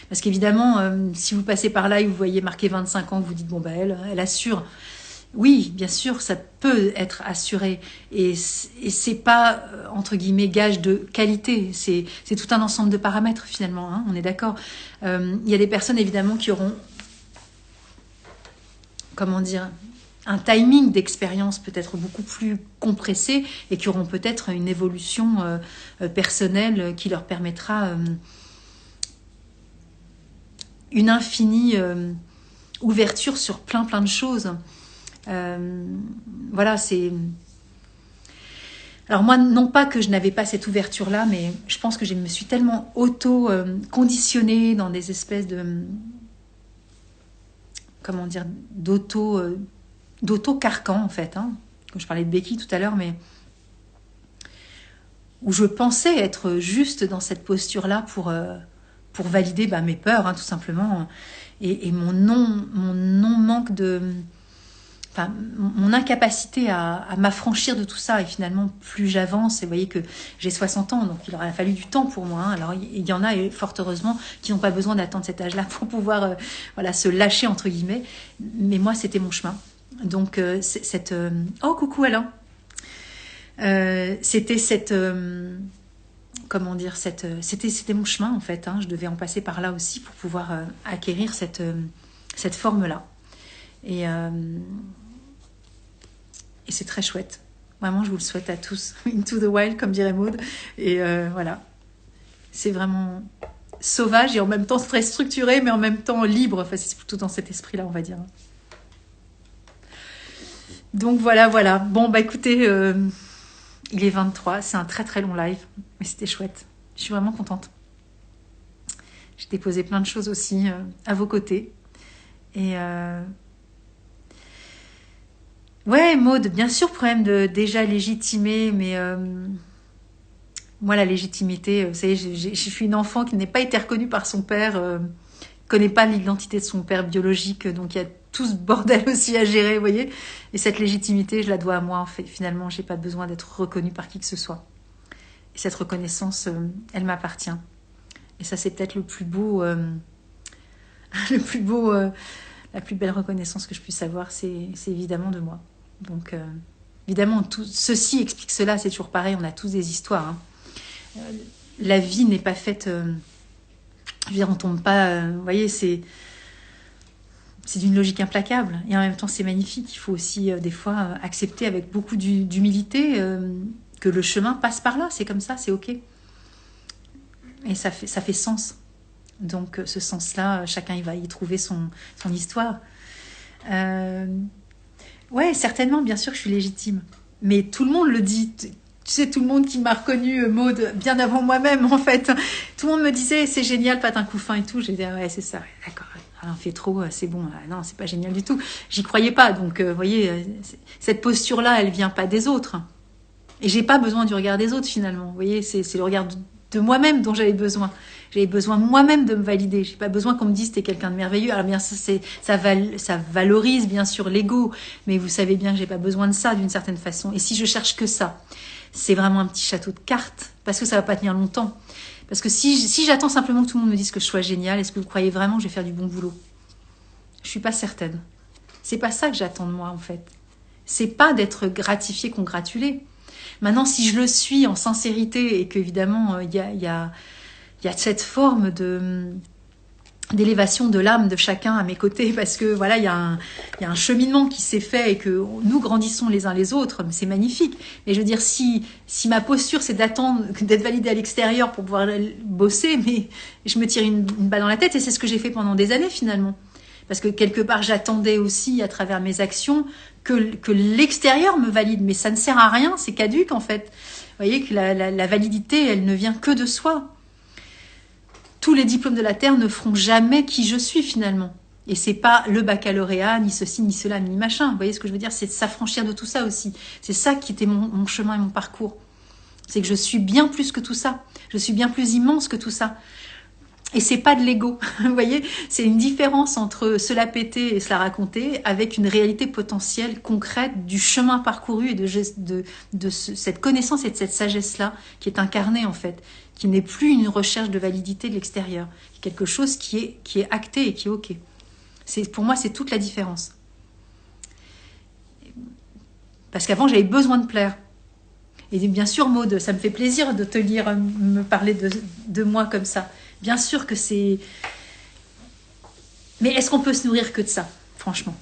Parce qu'évidemment, si vous passez par là et vous voyez marqué 25 ans, vous dites, bon, bah, elle assure. Oui, bien sûr, ça peut être assuré. Et c'est pas, entre guillemets, gage de qualité. C'est tout un ensemble de paramètres, finalement. Hein, on est d'accord. Il y a des personnes, évidemment, qui auront, comment dire, un timing d'expérience peut-être beaucoup plus compressé et qui auront peut-être une évolution personnelle qui leur permettra une infinie ouverture sur plein de choses. Voilà, c'est... Alors moi, non pas que je n'avais pas cette ouverture-là, mais je pense que je me suis tellement auto-conditionnée dans des espèces de... comment dire, d'auto-carcan, en fait. Hein. Comme je parlais de Becky tout à l'heure, mais où je pensais être juste dans cette posture-là pour valider mes peurs, hein, tout simplement. Et mon non-manque de... Enfin, mon incapacité à m'affranchir de tout ça. Et finalement, plus j'avance, et vous voyez que j'ai 60 ans, donc il aura fallu du temps pour moi. Hein. Alors, il y en a, et fort heureusement, qui n'ont pas besoin d'attendre cet âge-là pour pouvoir se lâcher, entre guillemets. Mais moi, c'était mon chemin. Donc, oh, coucou Alain. C'était cette... comment dire, c'était mon chemin, en fait. Hein. Je devais en passer par là aussi pour pouvoir acquérir cette forme-là. Et c'est très chouette. Vraiment, je vous le souhaite à tous. Into the wild, comme dirait Maud. Et voilà. C'est vraiment sauvage et en même temps très structuré, mais en même temps libre. Enfin, c'est plutôt dans cet esprit-là, on va dire. Donc voilà. Bon, écoutez, il est 23. C'est un très long live. Mais c'était chouette. Je suis vraiment contente. J'ai déposé plein de choses aussi à vos côtés. Et... ouais, Maud, bien sûr, problème de déjà légitimer, mais moi, la légitimité, vous savez, je suis une enfant qui n'est pas été reconnue par son père, connaît pas l'identité de son père biologique, donc il y a tout ce bordel aussi à gérer, vous voyez. Et cette légitimité, je la dois à moi, en fait. Finalement, j'ai pas besoin d'être reconnue par qui que ce soit. Et cette reconnaissance, elle m'appartient. Et ça, c'est peut-être le plus beau Le plus beau, la plus belle reconnaissance que je puisse avoir, c'est évidemment de moi. Donc, évidemment, tout ceci explique cela, c'est toujours pareil, on a tous des histoires. Hein. La vie n'est pas faite... je veux dire, on tombe pas... vous voyez, c'est d'une logique implacable. Et en même temps, c'est magnifique. Il faut aussi, des fois, accepter avec beaucoup d'humilité que le chemin passe par là. C'est comme ça, c'est OK. Et ça fait sens. Donc, ce sens-là, chacun il va y trouver son histoire. Ouais, certainement, bien sûr que je suis légitime. Mais tout le monde le dit. Tu sais, tout le monde qui m'a reconnue, Maud, bien avant moi-même, en fait. Tout le monde me disait, c'est génial, Patin Couffin et tout. J'ai dit, ouais, c'est ça, d'accord. On fait trop, c'est bon. Non, c'est pas génial du tout. J'y croyais pas. Donc, vous voyez, cette posture-là, elle vient pas des autres. Et j'ai pas besoin du regard des autres, finalement. Vous voyez, c'est le regard de moi-même dont j'avais besoin. J'avais besoin moi-même de me valider. J'ai pas besoin qu'on me dise t'es quelqu'un de merveilleux. Alors bien ça valorise bien sûr l'ego, mais vous savez bien que j'ai pas besoin de ça d'une certaine façon. Et si je cherche que ça, c'est vraiment un petit château de cartes parce que ça va pas tenir longtemps. Parce que si j'attends simplement que tout le monde me dise que je sois géniale, est-ce que vous croyez vraiment que je vais faire du bon boulot? Je suis pas certaine. C'est pas ça que j'attends de moi en fait. C'est pas d'être gratifié, congratulé. Maintenant, si je le suis en sincérité et qu'évidemment il y a cette forme d'élévation de l'âme de chacun à mes côtés, parce que voilà, il y a un cheminement qui s'est fait et que nous grandissons les uns les autres, c'est magnifique. Mais je veux dire, si ma posture c'est d'attendre d'être validée à l'extérieur pour pouvoir bosser, mais je me tire une balle dans la tête et c'est ce que j'ai fait pendant des années finalement. Parce que quelque part, j'attendais aussi à travers mes actions que l'extérieur me valide, mais ça ne sert à rien, c'est caduque en fait. Vous voyez que la validité, elle ne vient que de soi. Tous les diplômes de la Terre ne feront jamais qui je suis finalement. Et c'est pas le baccalauréat, ni ceci, ni cela, ni machin. Vous voyez ce que je veux dire? C'est de s'affranchir de tout ça aussi. C'est ça qui était mon chemin et mon parcours. C'est que je suis bien plus que tout ça. Je suis bien plus immense que tout ça. Et c'est pas de l'ego. Vous voyez? C'est une différence entre se la péter et se la raconter avec une réalité potentielle, concrète du chemin parcouru et de cette connaissance et de cette sagesse-là qui est incarnée en fait, qui n'est plus une recherche de validité de l'extérieur, quelque chose qui est acté et qui est OK. Pour moi, c'est toute la différence. Parce qu'avant, j'avais besoin de plaire. Et bien sûr, Maud, ça me fait plaisir de te lire me parler de moi comme ça. Bien sûr que c'est... Mais est-ce qu'on peut se nourrir que de ça, franchement?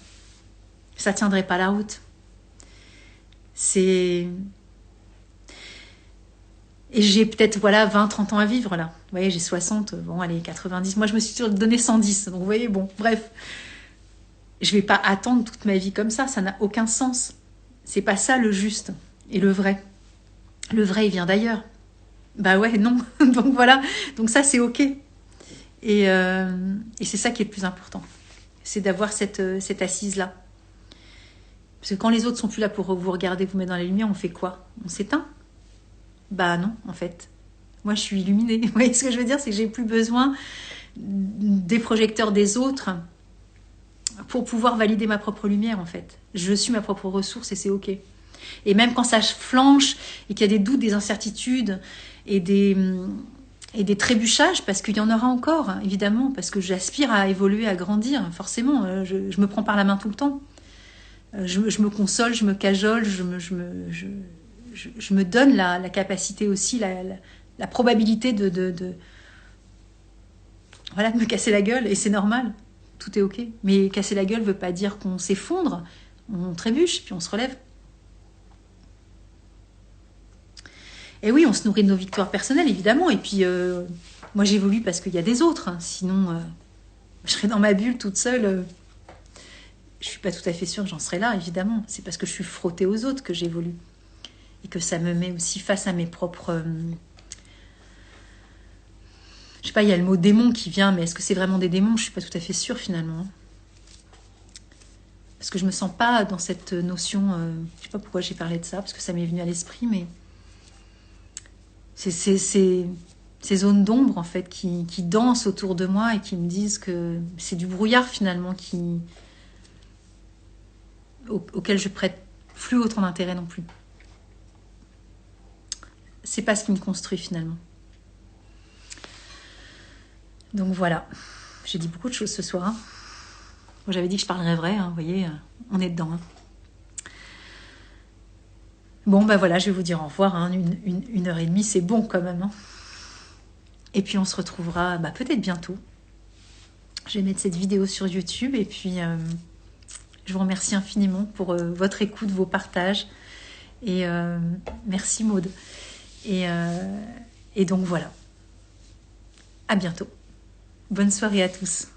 Ça tiendrait pas la route. Et j'ai peut-être, 20, 30 ans à vivre, là. Vous voyez, j'ai 60, bon, allez, 90. Moi, je me suis toujours donné 110. Donc, vous voyez, bon, bref. Je vais pas attendre toute ma vie comme ça. Ça n'a aucun sens. C'est pas ça le juste et le vrai. Le vrai, il vient d'ailleurs. Bah ouais, non. Donc, voilà. Donc, ça, c'est OK. Et c'est ça qui est le plus important. C'est d'avoir cette assise-là. Parce que quand les autres sont plus là pour vous regarder, vous mettre dans la lumière, on fait quoi? On s'éteint? Bah non, en fait. Moi, je suis illuminée. Vous voyez ce que je veux dire? C'est que j'ai plus besoin des projecteurs des autres pour pouvoir valider ma propre lumière, en fait. Je suis ma propre ressource et c'est OK. Et même quand ça flanche et qu'il y a des doutes, des incertitudes et des trébuchages, parce qu'il y en aura encore, hein, évidemment, parce que j'aspire à évoluer, à grandir, forcément. Je me prends par la main tout le temps. Je me console, je me cajole, je me donne la capacité aussi, la probabilité de me casser la gueule, et c'est normal, tout est OK. Mais casser la gueule ne veut pas dire qu'on s'effondre, on trébuche, puis on se relève. Et oui, on se nourrit de nos victoires personnelles, évidemment, et puis moi j'évolue parce qu'il y a des autres, hein. Sinon je serais dans ma bulle toute seule. Je suis pas tout à fait sûre que j'en serais là, évidemment. C'est parce que je suis frottée aux autres que j'évolue. Et que ça me met aussi face à mes propres... Je sais pas, il y a le mot démon qui vient, mais est-ce que c'est vraiment des démons? Je suis pas tout à fait sûre, finalement. Parce que je me sens pas dans cette notion... je sais pas pourquoi j'ai parlé de ça, parce que ça m'est venu à l'esprit, mais... C'est ces zones d'ombre, en fait, qui dansent autour de moi et qui me disent que c'est du brouillard, finalement, auquel je prête plus autant d'intérêt non plus. C'est pas ce qui me construit finalement. Donc voilà, j'ai dit beaucoup de choses ce soir. Hein. Moi, j'avais dit que je parlerais vrai, hein, vous voyez, on est dedans. Hein. Bon, bah voilà, je vais vous dire au revoir. Hein. 1h30, c'est bon quand même. Hein. Et puis, on se retrouvera peut-être bientôt. Je vais mettre cette vidéo sur YouTube. Et puis, je vous remercie infiniment pour votre écoute, vos partages. Et merci Maude. Et donc voilà. À bientôt. Bonne soirée à tous.